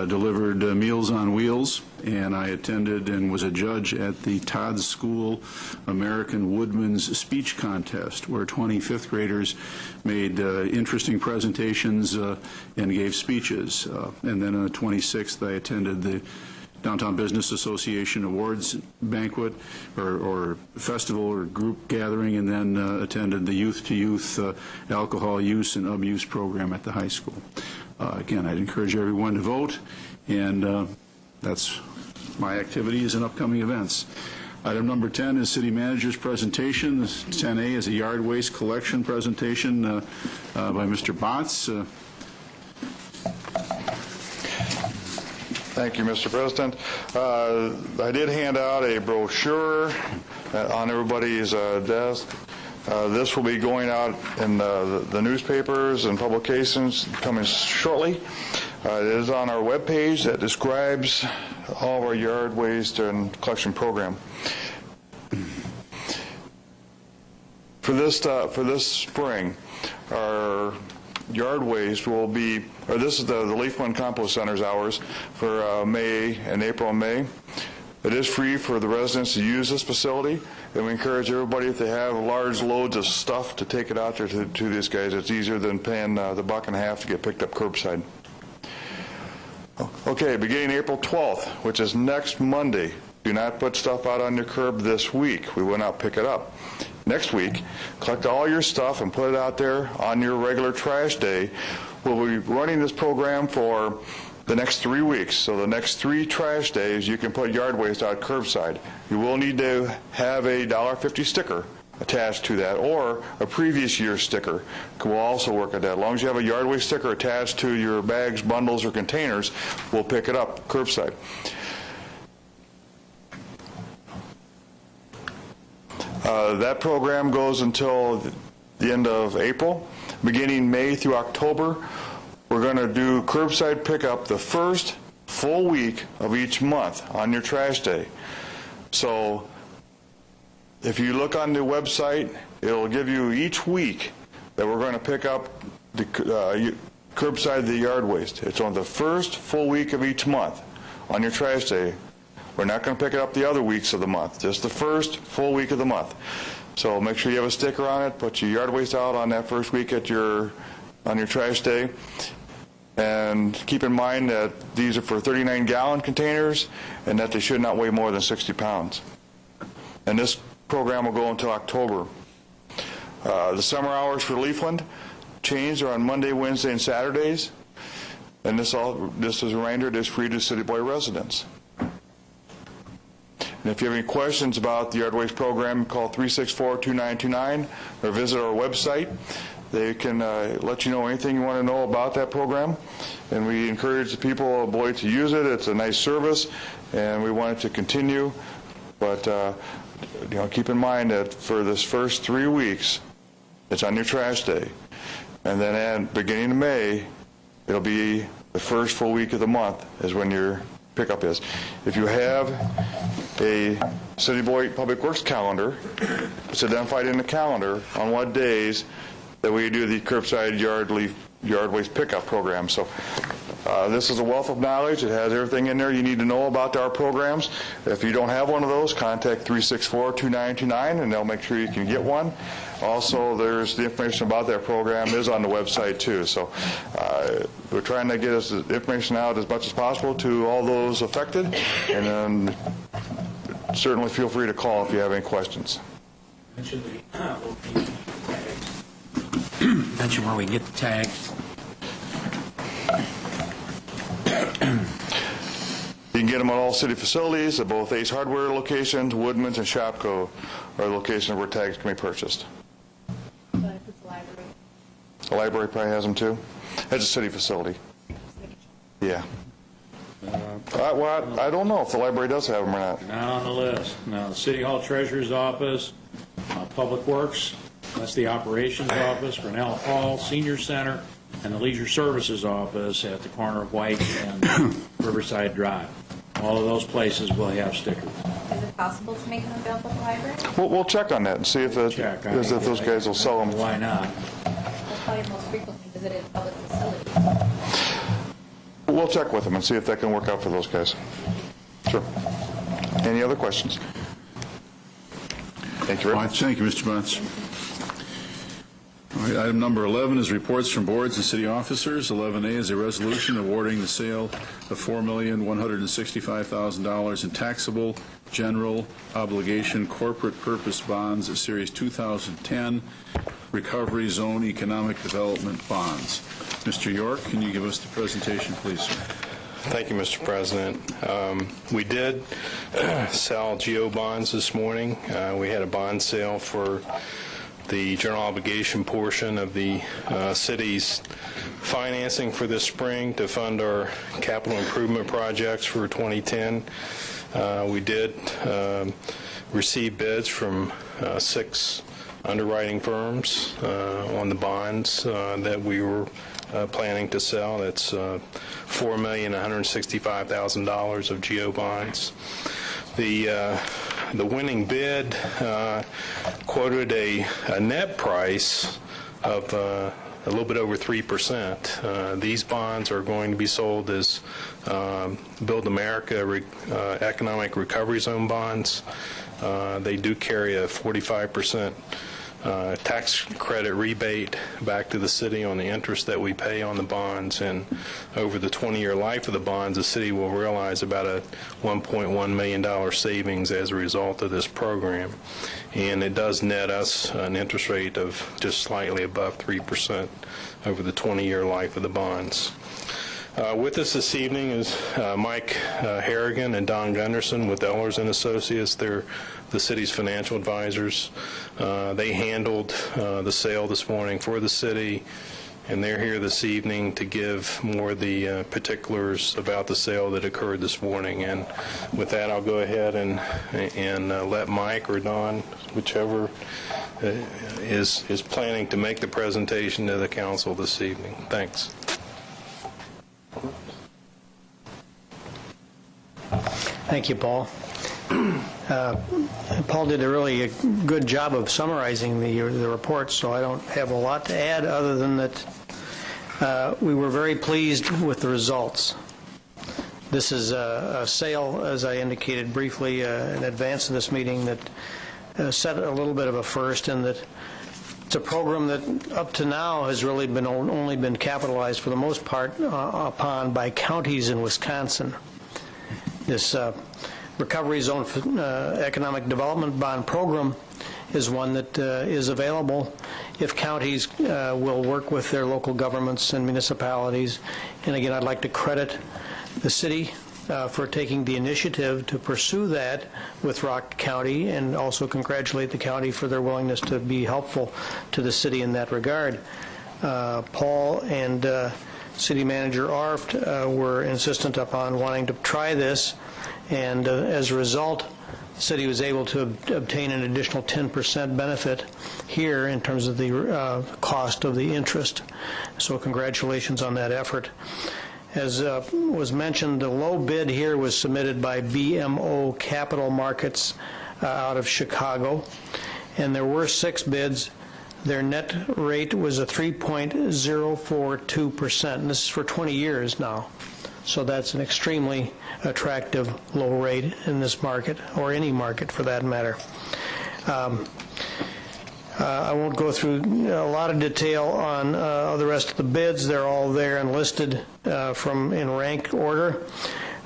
delivered Meals on Wheels, and I attended and was a judge at the Todd School American Woodman's Speech Contest, where 25th graders made interesting presentations and gave speeches. And then on the 26th, I attended the Downtown Business Association Awards banquet or festival or group gathering, and then attended the youth-to-youth alcohol use and abuse program at the high school. Again, I'd encourage everyone to vote, and that's my activities and upcoming events. Item number 10 is City Manager's presentation. 10A is a yard waste collection presentation by Mr. Botts. Thank you, Mr. President. I did hand out a brochure on everybody's desk. This will be going out in the newspapers and publications coming shortly. It is on our webpage that describes all of our yard waste and collection program. For this spring, our yard waste will be, or this is the Leafman Compost Center's hours for May and April and May. It is free for the residents to use this facility, and we encourage everybody, if they have large loads of stuff, to take it out there to these guys. It's easier than paying the $1.50 to get picked up curbside. Okay, beginning April 12th, which is next Monday, do not put stuff out on your curb this week. We will not pick it up. Next week, collect all your stuff and put it out there on your regular trash day. We'll be running this program for the next 3 weeks. So the next 3 trash days, you can put yard waste out curbside. You will need to have a $1.50 sticker attached to that, or a previous year's sticker will also work at that. As long as you have a yard waste sticker attached to your bags, bundles, or containers, we'll pick it up curbside. That program goes until the end of April. Beginning May through October, we're going to do curbside pickup the first full week of each month on your trash day. So if you look on the website, it'll give you each week that we're going to pick up the curbside the yard waste. It's on the first full week of each month on your trash day. We're not going to pick it up the other weeks of the month, just the first full week of the month. So make sure you have a sticker on it, put your yard waste out on that first week on your trash day. And keep in mind that these are for 39-gallon containers and that they should not weigh more than 60 pounds. And this program will go until October. The summer hours for Leafland changed are on Monday, Wednesday, and Saturdays. And this is a reminder, it is free to City Boy residents. And if you have any questions about the yard waste program, call 364-2929 or visit our website. They can let you know anything you want to know about that program. And we encourage the people of Beloit to use it. It's a nice service, and we want it to continue. But keep in mind that for this first 3 weeks, it's on your trash day. And then at beginning of May, it'll be the first full week of the month is when your pickup is. If you have a City of Beloit Public Works calendar, it's identified in the calendar on what days that we do the curbside yard waste pickup program. So this is a wealth of knowledge. It has everything in there you need to know about our programs. If you don't have one of those, contact 364-2929 and they'll make sure you can get one. Also, there's the information about that program is on the website too. So we're trying to get us the information out as much as possible to all those affected, and then certainly feel free to call if you have any questions. Mention the location tags. Mention where we can get the tags. You can get them at all city facilities, at both Ace Hardware locations, Woodman's, and Shopko are the locations where tags can be purchased. But if it's a library? The library probably has them too. It's a city facility. Yeah. Well, I don't know if the library does have them or not. Not on the list. Now, the City Hall Treasurer's Office, Public Works, that's the Operations Office, Grinnell Hall, Senior Center, and the Leisure Services Office at the corner of White and Riverside Drive. All of those places will have stickers. Is it possible to make them available at the library? We'll check on that and see if those guys will sell them. Why not? That's probably the most frequently visited public facility. We'll check with them and see if that can work out for those guys. Sure. Any other questions? Thank you very much. Thank you, Mr. Bunce. All right, item number 11 is reports from boards and city officers. 11A is a resolution awarding the sale of $4,165,000 in taxable general obligation corporate purpose bonds, Series 2010 Recovery Zone Economic Development Bonds. Mr. York, can you give us the presentation, please, sir? Thank you, Mr. President. We did sell GO bonds this morning. We had a bond sale for the general obligation portion of the city's financing for this spring to fund our capital improvement projects for 2010. We did receive bids from 6 underwriting firms on the bonds that we were planning to sell. That's $4,165,000 of GO bonds. The winning bid quoted a net price of a little bit over 3%. These bonds are going to be sold as Build America Economic Recovery Zone bonds. They do carry a 45% tax credit rebate back to the city on the interest that we pay on the bonds, and over the 20-year life of the bonds, the city will realize about a $1.1 million savings as a result of this program, and it does net us an interest rate of just slightly above 3% over the 20-year life of the bonds. With us this evening is Mike Harrigan and Don Gunderson with Ehlers & Associates. They're the city's financial advisors. They handled the sale this morning for the city, and they're here this evening to give more of the particulars about the sale that occurred this morning. And with that, I'll go ahead and let Mike or Don, whichever is planning to make the presentation to the council this evening. Thanks. Thank you, Paul. Paul did a really good job of summarizing the report, so I don't have a lot to add other than that we were very pleased with the results. This is a sale, as I indicated briefly in advance of this meeting, that set a little bit of a first, in that it's a program that up to now has really been only been capitalized for the most part upon by counties in Wisconsin. This Recovery Zone Economic Development Bond Program is one that is available if counties will work with their local governments and municipalities. And again, I'd like to credit the city for taking the initiative to pursue that with Rock County, and also congratulate the county for their willingness to be helpful to the city in that regard. Paul and City Manager Arft were insistent upon wanting to try this, and as a result, the city was able to obtain an additional 10% benefit here in terms of the cost of the interest. So congratulations on that effort. As was mentioned, the low bid here was submitted by BMO Capital Markets out of Chicago, and there were 6 bids. Their net rate was a 3.042%, and this is for 20 years now. So that's an extremely attractive low rate in this market, or any market for that matter. I won't go through a lot of detail on the rest of the bids. They're all there and listed in rank order.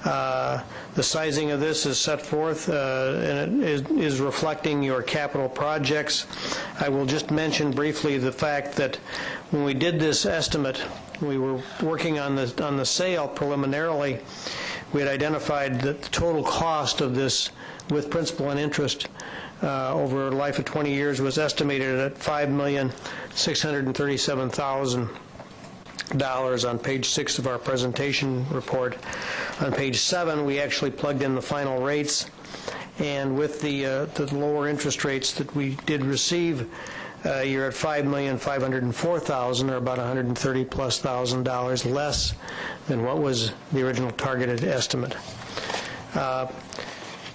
The sizing of this is set forth, and it is reflecting your capital projects. I will just mention briefly the fact that when we did this estimate, we were working on the sale preliminarily. We had identified that the total cost of this with principal and interest over a life of 20 years was estimated at $5,637,000 on page 6 of our presentation report. On page 7, we actually plugged in the final rates, and with the lower interest rates that we did receive, you're at $5,504,000, or about $130,000+ less than what was the original targeted estimate.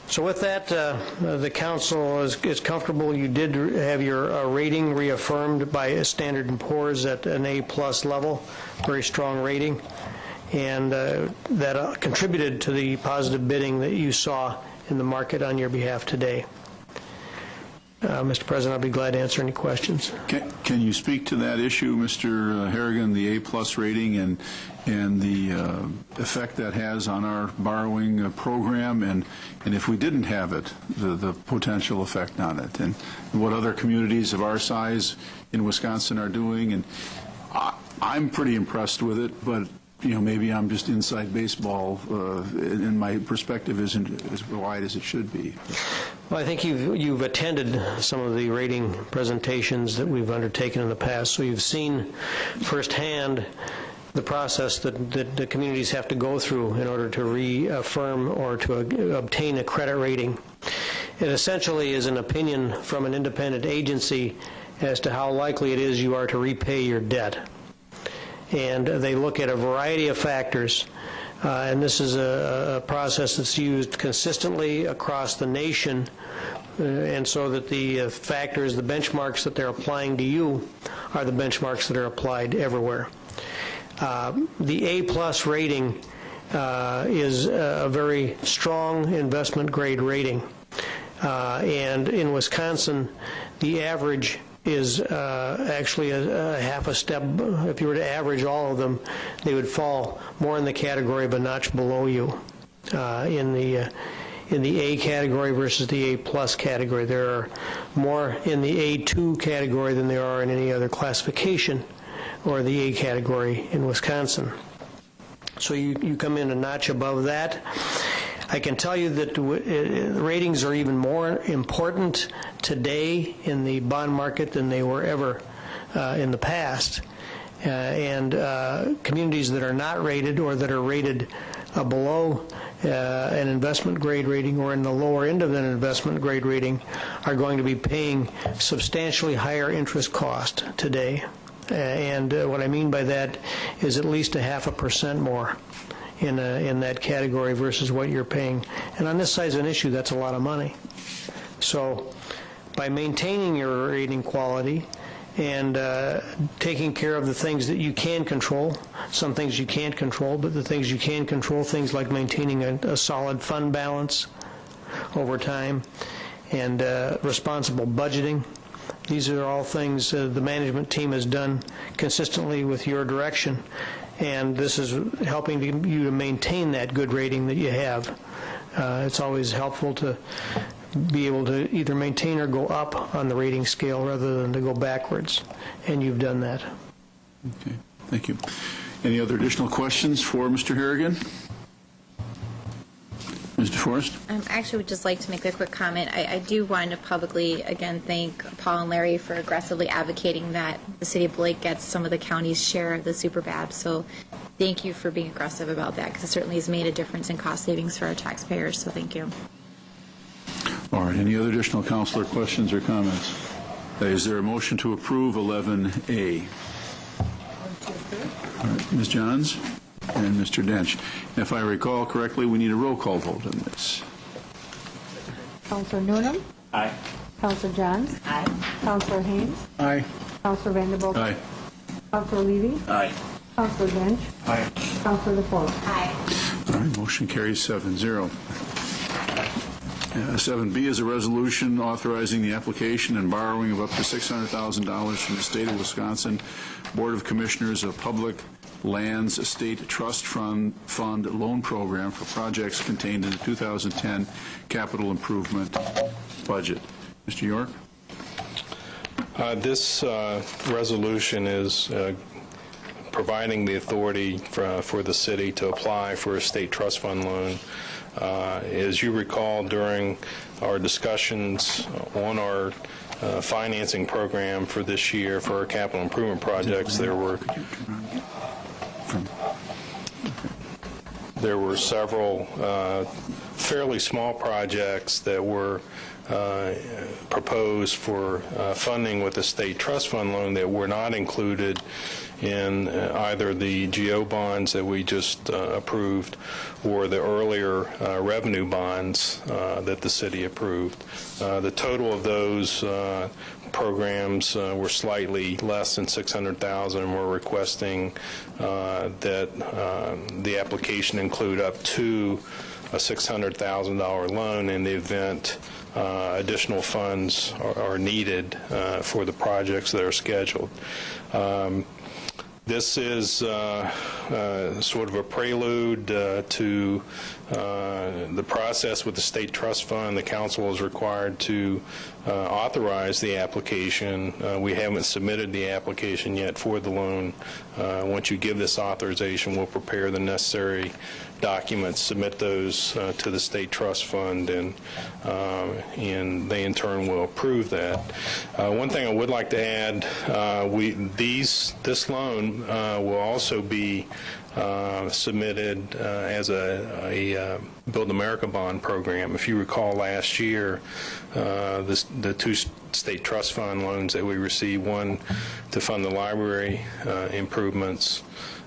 So with that, the council is comfortable. You did have your rating reaffirmed by Standard & Poor's at an A+ level, very strong rating, and that contributed to the positive bidding that you saw in the market on your behalf today. Mr. President, I'll be glad to answer any questions. Can you speak to that issue, Mr. Harrigan, the A+ rating and the effect that has on our borrowing program, and if we didn't have it, the potential effect on it, and what other communities of our size in Wisconsin are doing? And I'm pretty impressed with it, but maybe I'm just inside baseball, and my perspective isn't as wide as it should be. Well, I think you've attended some of the rating presentations that we've undertaken in the past, so you've seen firsthand the process that the communities have to go through in order to reaffirm or to obtain a credit rating. It essentially is an opinion from an independent agency as to how likely it is you are to repay your debt. And they look at a variety of factors, and this is a process that's used consistently across the nation, and so that the factors, the benchmarks that they're applying to you are the benchmarks that are applied everywhere. The A+ rating is a very strong investment grade rating, and in Wisconsin, the average is actually a half a step. If you were to average all of them, they would fall more in the category of a notch below you in the A category versus the A+ category. There are more in the A2 category than there are in any other classification or the A category in Wisconsin. So you come in a notch above that. I can tell you that ratings are even more important today in the bond market than they were ever in the past. And communities that are not rated or that are rated below an investment grade rating or in the lower end of an investment grade rating are going to be paying substantially higher interest cost today. And what I mean by that is at least 0.5% more in that category versus what you're paying. And on this size of an issue, that's a lot of money. So by maintaining your rating quality and taking care of the things that you can control, some things you can't control, but the things you can control, things like maintaining a solid fund balance over time and responsible budgeting. These are all things the management team has done consistently with your direction, and this is helping you to maintain that good rating that you have. It's always helpful to be able to either maintain or go up on the rating scale rather than to go backwards, and you've done that. Okay, thank you. Any other additional questions for Mr. Harrigan? Mr. Forrest? I actually would just like to make a quick comment. I do want to publicly, again, thank Paul and Larry for aggressively advocating that the city of Beloit gets some of the county's share of the superbab. So thank you for being aggressive about that, because it certainly has made a difference in cost savings for our taxpayers. So thank you. right, any other additional counselor questions or comments? Is there a motion to approve 11A? All right, Ms. Johns and Mr. Dench. If I recall correctly, we need a roll call vote on this. Counselor Noonan? Aye. Counselor Johns? Aye. Counselor Haynes? Aye. Counselor Vanderbilt? Aye. Counselor Levy? Aye. Counselor Dench? Aye. Counselor DeForest? Aye. All right, motion carries 7-0. 7B is a resolution authorizing the application and borrowing of up to $600,000 from the State of Wisconsin Board of Commissioners of Public Lands Estate Trust Fund Loan Program for projects contained in the 2010 capital improvement budget. Mr. York? This resolution is providing the authority for the city to apply for a state trust fund loan. As you recall, during our discussions on our financing program for this year for our capital improvement projects, there were several fairly small projects that were proposed for funding with the state trust fund loan that were not included in either the GO bonds that we just approved or the earlier revenue bonds that the city approved. The total of those programs were slightly less than $600,000, and we're requesting that the application include up to a $600,000 loan in the event additional funds are needed for the projects that are scheduled. This is sort of a prelude to the process with the state trust fund. The council is required to authorize the application. We haven't submitted the application yet for the loan. Once you give this authorization, we'll prepare the necessary documents, submit those to the state trust fund, and they in turn will approve that. One thing I would like to add, this loan will also be submitted as a Build America bond program. If you recall last year, the two state trust fund loans that we received, one to fund the library improvements,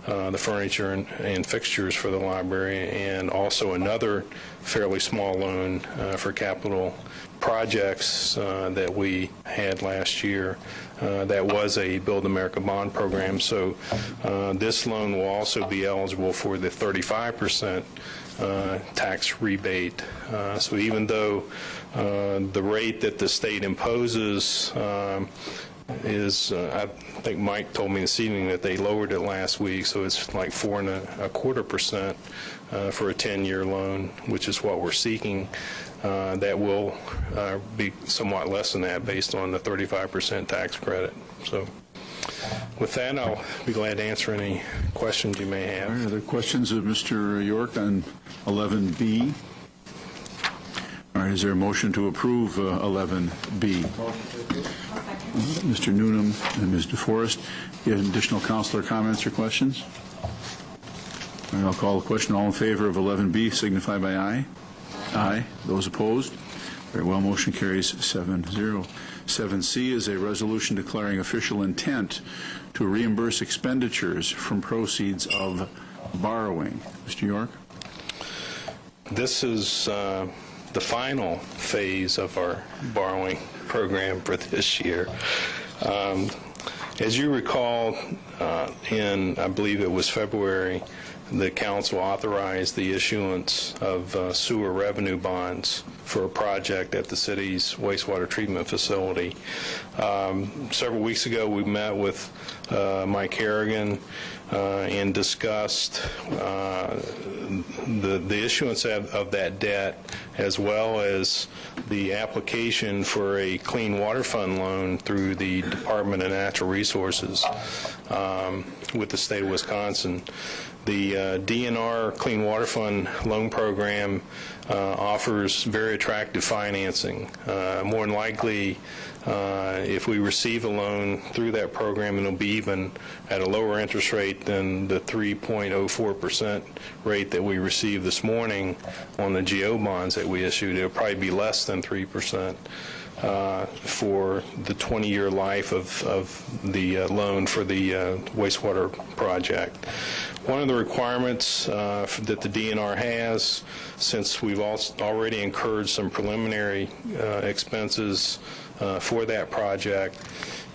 the furniture and fixtures for the library, and also another fairly small loan for capital projects that we had last year. That was a Build America bond program. So this loan will also be eligible for the 35% tax rebate. So even though the rate that the state imposes is, I think Mike told me this evening that they lowered it last week, so it's like 4.25% for a 10-year loan, which is what we're seeking. That will be somewhat less than that based on the 35% tax credit. So with that, I'll be glad to answer any questions you may have. All right, other questions of Mr. York on 11B? All right, is there a motion to approve 11B? Mr. Noonan and Ms. DeForest. You have additional counselor comments or questions? All right, I'll call the question. All in favor of 11B signify by aye. Aye. Those opposed? Very well, motion carries 7-0. 7C is a resolution declaring official intent to reimburse expenditures from proceeds of borrowing. Mr. York? This is the final phase of our borrowing program for this year. As you recall, in, I believe it was February, the council authorized the issuance of sewer revenue bonds for a project at the city's wastewater treatment facility. Several weeks ago, we met with Mike Harrigan and discussed the issuance of that debt, as well as the application for a clean water fund loan through the Department of Natural Resources with the state of Wisconsin. The DNR Clean Water Fund loan program offers very attractive financing. More than likely, If we receive a loan through that program, it'll be even at a lower interest rate than the 3.04% rate that we received this morning on the GO bonds that we issued. It'll probably be less than 3%. For the 20-year life of the loan for the wastewater project. One of the requirements that the DNR has, since we've already incurred some preliminary expenses for that project,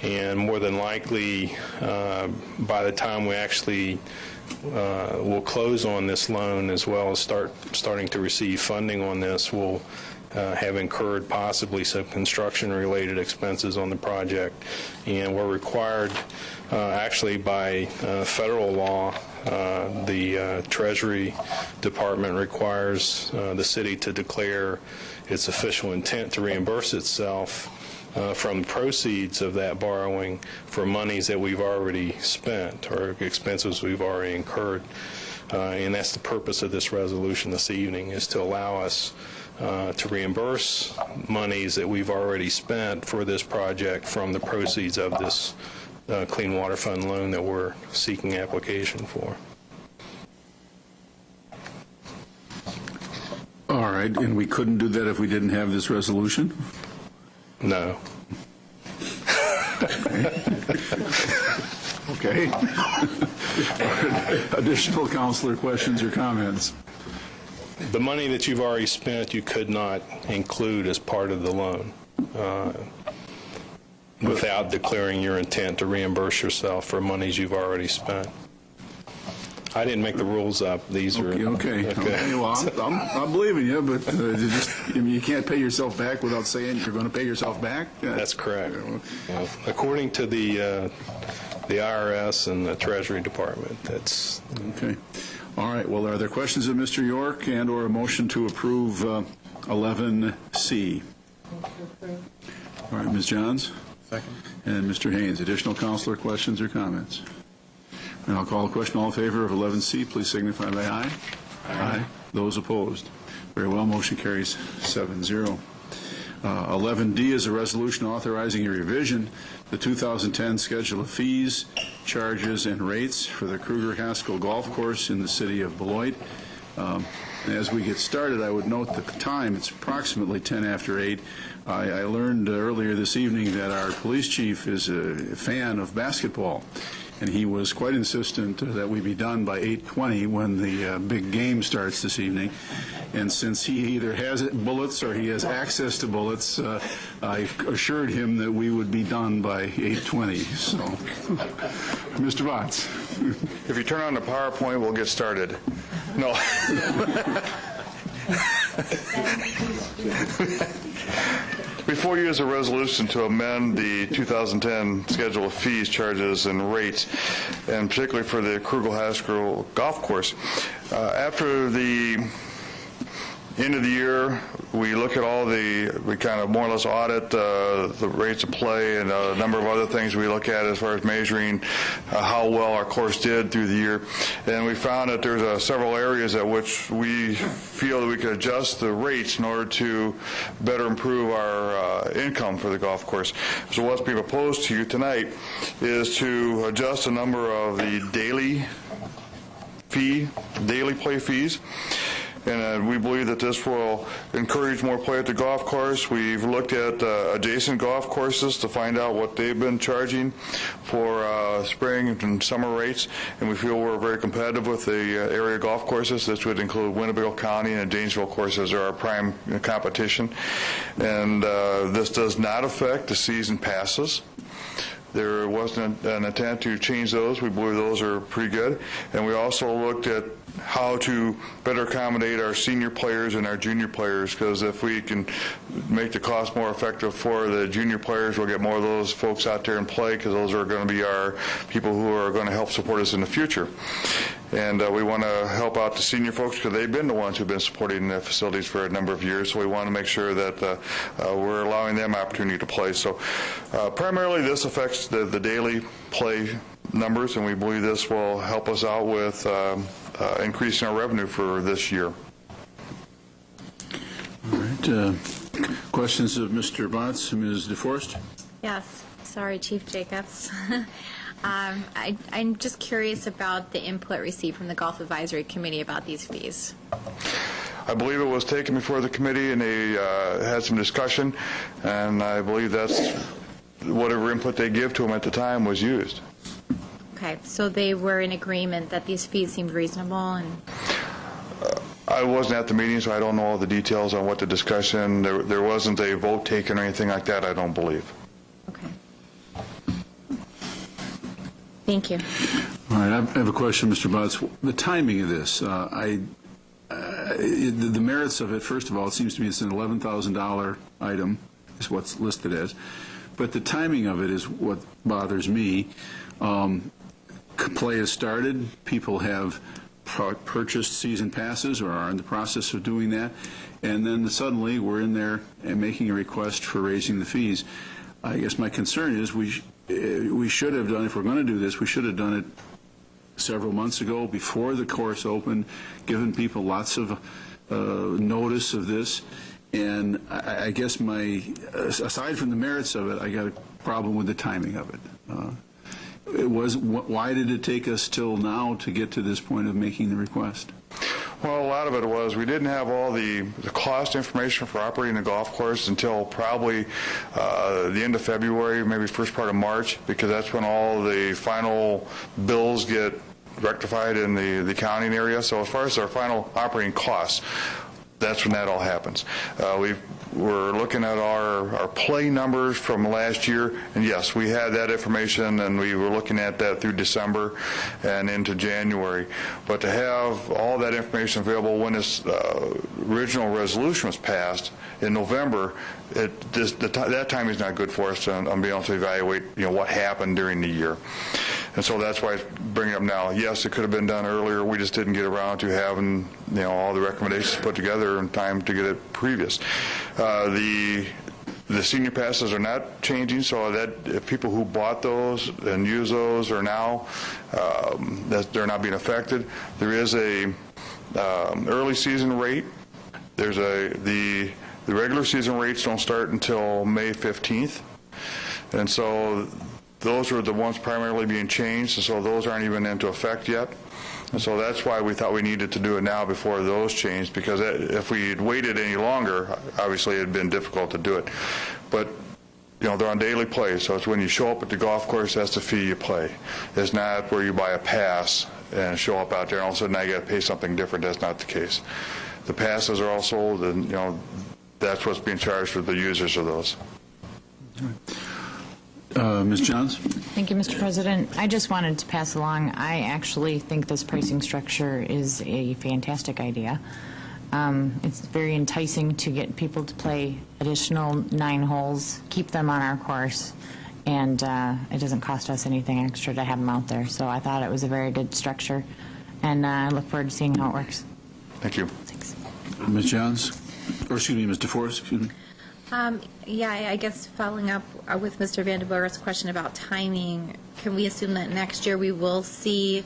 and more than likely by the time we actually will close on this loan, as well as starting to receive funding on this, we'll have incurred possibly some construction-related expenses on the project, and we're required, actually by federal law, the Treasury Department requires the city to declare its official intent to reimburse itself from the proceeds of that borrowing for monies that we've already spent or expenses we've already incurred. And that's the purpose of this resolution this evening, is to allow us to reimburse monies that we've already spent for this project from the proceeds of this Clean Water Fund loan that we're seeking application for. All right, and we couldn't do that if we didn't have this resolution? No. Okay. Additional counselor questions or comments? The money that you've already spent, you could not include as part of the loan without declaring your intent to reimburse yourself for monies you've already spent. I didn't make the rules up. These are okay. Well, I'm believing you, but you can't pay yourself back without saying you're going to pay yourself back. That's correct. According to the IRS and the Treasury Department, that's okay. All right. Well, are there questions of Mr. York and/or a motion to approve 11C? All right, Ms. Johns. Second. And Mr. Haynes. Additional counselor questions or comments? And I'll call a question. All in favor of 11C, please signify by aye. Aye. Those opposed? Very well. Motion carries 7-0. 11D is a resolution authorizing a revision the 2010 schedule of fees, charges, and rates for the Kruger-Haskell Golf Course in the city of Beloit. As we get started, I would note the time. It's approximately 10 after 8. I learned earlier this evening that our police chief is a fan of basketball, and he was quite insistent that we be done by 8:20 when the big game starts this evening. And since he either has bullets or he has access to bullets, I assured him that we would be done by 8:20. So, Mr. Botts. If you turn on the PowerPoint, we'll get started. No. Before you is a resolution to amend the 2010 schedule of fees, charges, and rates, and particularly for the Kruger-Haskell Golf Course. After the end of the year, we look at we kind of more or less audit the rates of play and a number of other things we look at as far as measuring how well our course did through the year. And we found that there's several areas at which we feel that we could adjust the rates in order to better improve our income for the golf course. So what's being proposed to you tonight is to adjust a number of the daily play fees. And we believe that this will encourage more play at the golf course. We've looked at adjacent golf courses to find out what they've been charging for spring and summer rates, and we feel we're very competitive with the area golf courses. This would include Winnebago County and Janesville courses are our prime competition. And this does not affect the season passes. There wasn't an intent to change those. We believe those are pretty good. And we also looked at how to better accommodate our senior players and our junior players, because if we can make the cost more effective for the junior players, we'll get more of those folks out there and play, because those are going to be our people who are going to help support us in the future. And we want to help out the senior folks because they've been the ones who've been supporting the facilities for a number of years. So we want to make sure that we're allowing them opportunity to play. So primarily this affects the daily play numbers, and we believe this will help us out with increasing our revenue for this year. All right. Questions of Mr. Botts, Ms. DeForest? Yes, sorry, Chief Jacobs. I'm just curious about the input received from the Golf Advisory Committee about these fees. I believe it was taken before the committee, and they had some discussion, and I believe that's whatever input they give to them at the time was used. Okay, so they were in agreement that these fees seemed reasonable, and I wasn't at the meeting, so I don't know all the details on what the discussion, there wasn't a vote taken or anything like that, I don't believe. okay. Thank you. All right, I have a question, Mr. Butts. The timing of this, the merits of it, first of all, it seems to me it's an $11,000 item, is what's listed as. But the timing of it is what bothers me. Play has started. People have purchased season passes or are in the process of doing that. And then suddenly we're in there and making a request for raising the fees. I guess my concern is we should have done, if we're going to do this, we should have done it several months ago before the course opened, given people lots of notice of this. And I guess aside from the merits of it, I got a problem with the timing of it. Why did it take us till now to get to this point of making the request? Well, a lot of it was we didn't have all the cost information for operating the golf course until probably the end of February, maybe first part of March, because that's when all the final bills get rectified in the accounting area. So as far as our final operating costs, that's when that all happens. We're looking at our play numbers from last year, and yes, we had that information, and we were looking at that through December and into January. But to have all that information available when this original resolution was passed in November, that time is not good for us to be able to evaluate what happened during the year. And so that's why I bring it up now. Yes, it could have been done earlier. We just didn't get around to having all the recommendations put together in time to get it previous. The senior passes are not changing, so that if people who bought those and use those are now, that they're not being affected. There is a early season rate. There's the regular season rates don't start until May 15th, and so those are the ones primarily being changed, and so those aren't even into effect yet. And so that's why we thought we needed to do it now before those changed, because if we had waited any longer, obviously it had been difficult to do it. But they're on daily play, so it's when you show up at the golf course, that's the fee you pay. It's not where you buy a pass and show up out there and all of a sudden now you got to pay something different. That's not the case. The passes are all sold, and that's what's being charged for the users of those. Ms. Johns? Thank you, Mr. President. I just wanted to pass along, I actually think this pricing structure is a fantastic idea. It's very enticing to get people to play additional 9 holes, keep them on our course, and it doesn't cost us anything extra to have them out there. So I thought it was a very good structure, and I look forward to seeing how it works. Thank you. Thanks. Ms. Johns? Or excuse me, Ms. DeForest, excuse me. Yeah, I guess following up with Mr. Vandenberg's question about timing, can we assume that next year we will see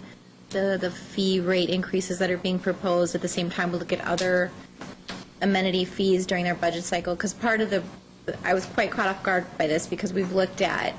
the fee rate increases that are being proposed at the same time we'll look at other amenity fees during their budget cycle? Because part of I was quite caught off guard by this because we've looked at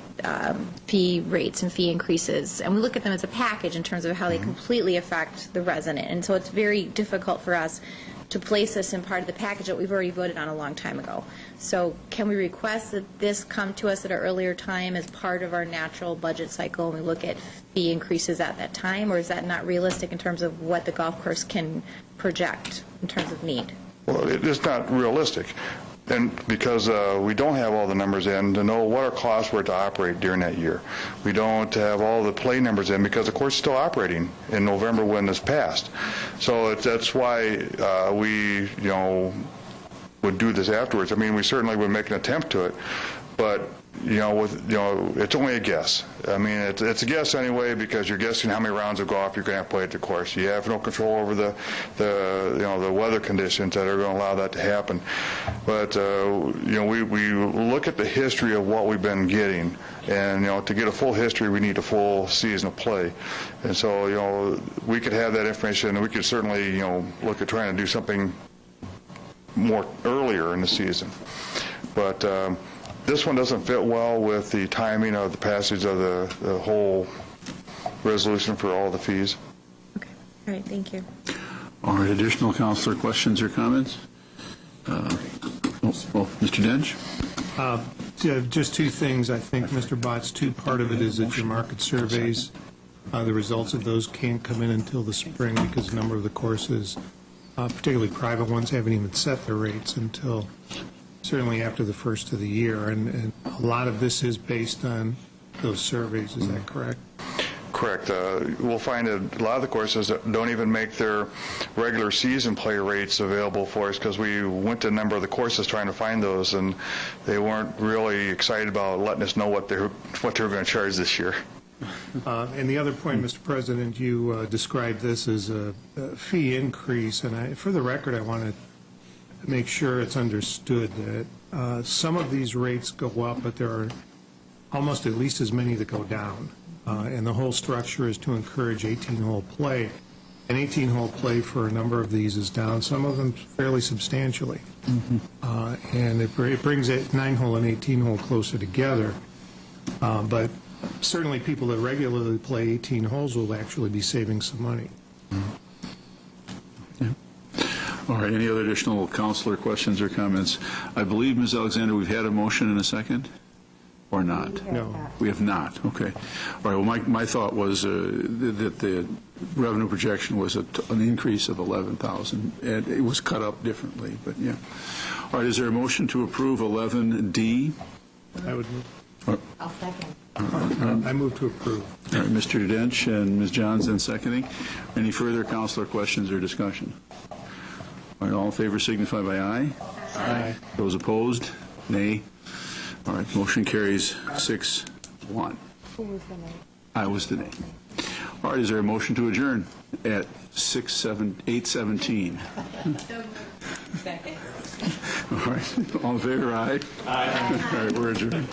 fee rates and fee increases, and we look at them as a package in terms of how they completely affect the resident. And so it's very difficult for us to place this in part of the package that we've already voted on a long time ago. So can we request that this come to us at an earlier time as part of our natural budget cycle, and we look at fee increases at that time, or is that not realistic in terms of what the golf course can project in terms of need? Well, it is not realistic. And because we don't have all the numbers in to know what our costs were to operate during that year. We don't have all the play numbers in because the course is still operating in November when this passed. So that's why we, would do this afterwards. I mean, we certainly would make an attempt to it, but it's only a guess. I mean, it's a guess anyway because you're guessing how many rounds of golf you're going to have to play at the course. You have no control over the weather conditions that are going to allow that to happen. But we look at the history of what we've been getting, and to get a full history, we need a full season of play. And so we could have that information, and we could certainly look at trying to do something more earlier in the season. But This one doesn't fit well with the timing of the passage of the whole resolution for all the fees. Okay, all right, thank you. All right, additional counselor questions or comments? Mr. Dench? Just two things. I think, Mr. Botts, part of it is that your market surveys, the results of those can't come in until the spring because a number of the courses, particularly private ones, haven't even set their rates until certainly after the first of the year. And a lot of this is based on those surveys. Is that correct? Correct. We'll find a lot of the courses that don't even make their regular season play rates available for us because we went to a number of the courses trying to find those, and they weren't really excited about letting us know what they were going to charge this year. And the other point, Mr. President, you described this as a fee increase, and for the record, I want to make sure it's understood that some of these rates go up, but there are almost at least as many that go down. And the whole structure is to encourage 18-hole play. And 18-hole play for a number of these is down, some of them fairly substantially. And it brings 9-hole and 18-hole closer together. But certainly people that regularly play 18 holes will actually be saving some money. Yeah. All right, any other additional counselor questions or comments? I believe, Ms. Alexander, we've had a motion and a second? Or not? No. We have not, okay. All right, well, my thought was that the revenue projection was an increase of 11,000, and it was cut up differently, but yeah. All right, is there a motion to approve 11D? I would move. I'll second. I move to approve. All right, Mr. Dench and Ms. Johnson seconding. Any further counselor questions or discussion? All right, all in favor signify by aye. Aye. Those opposed, nay. All right, motion carries 6-1. Who was the name? I was the nay. All right, is there a motion to adjourn at 8:17? All right, all in favor, aye? Aye. All right, we're adjourned.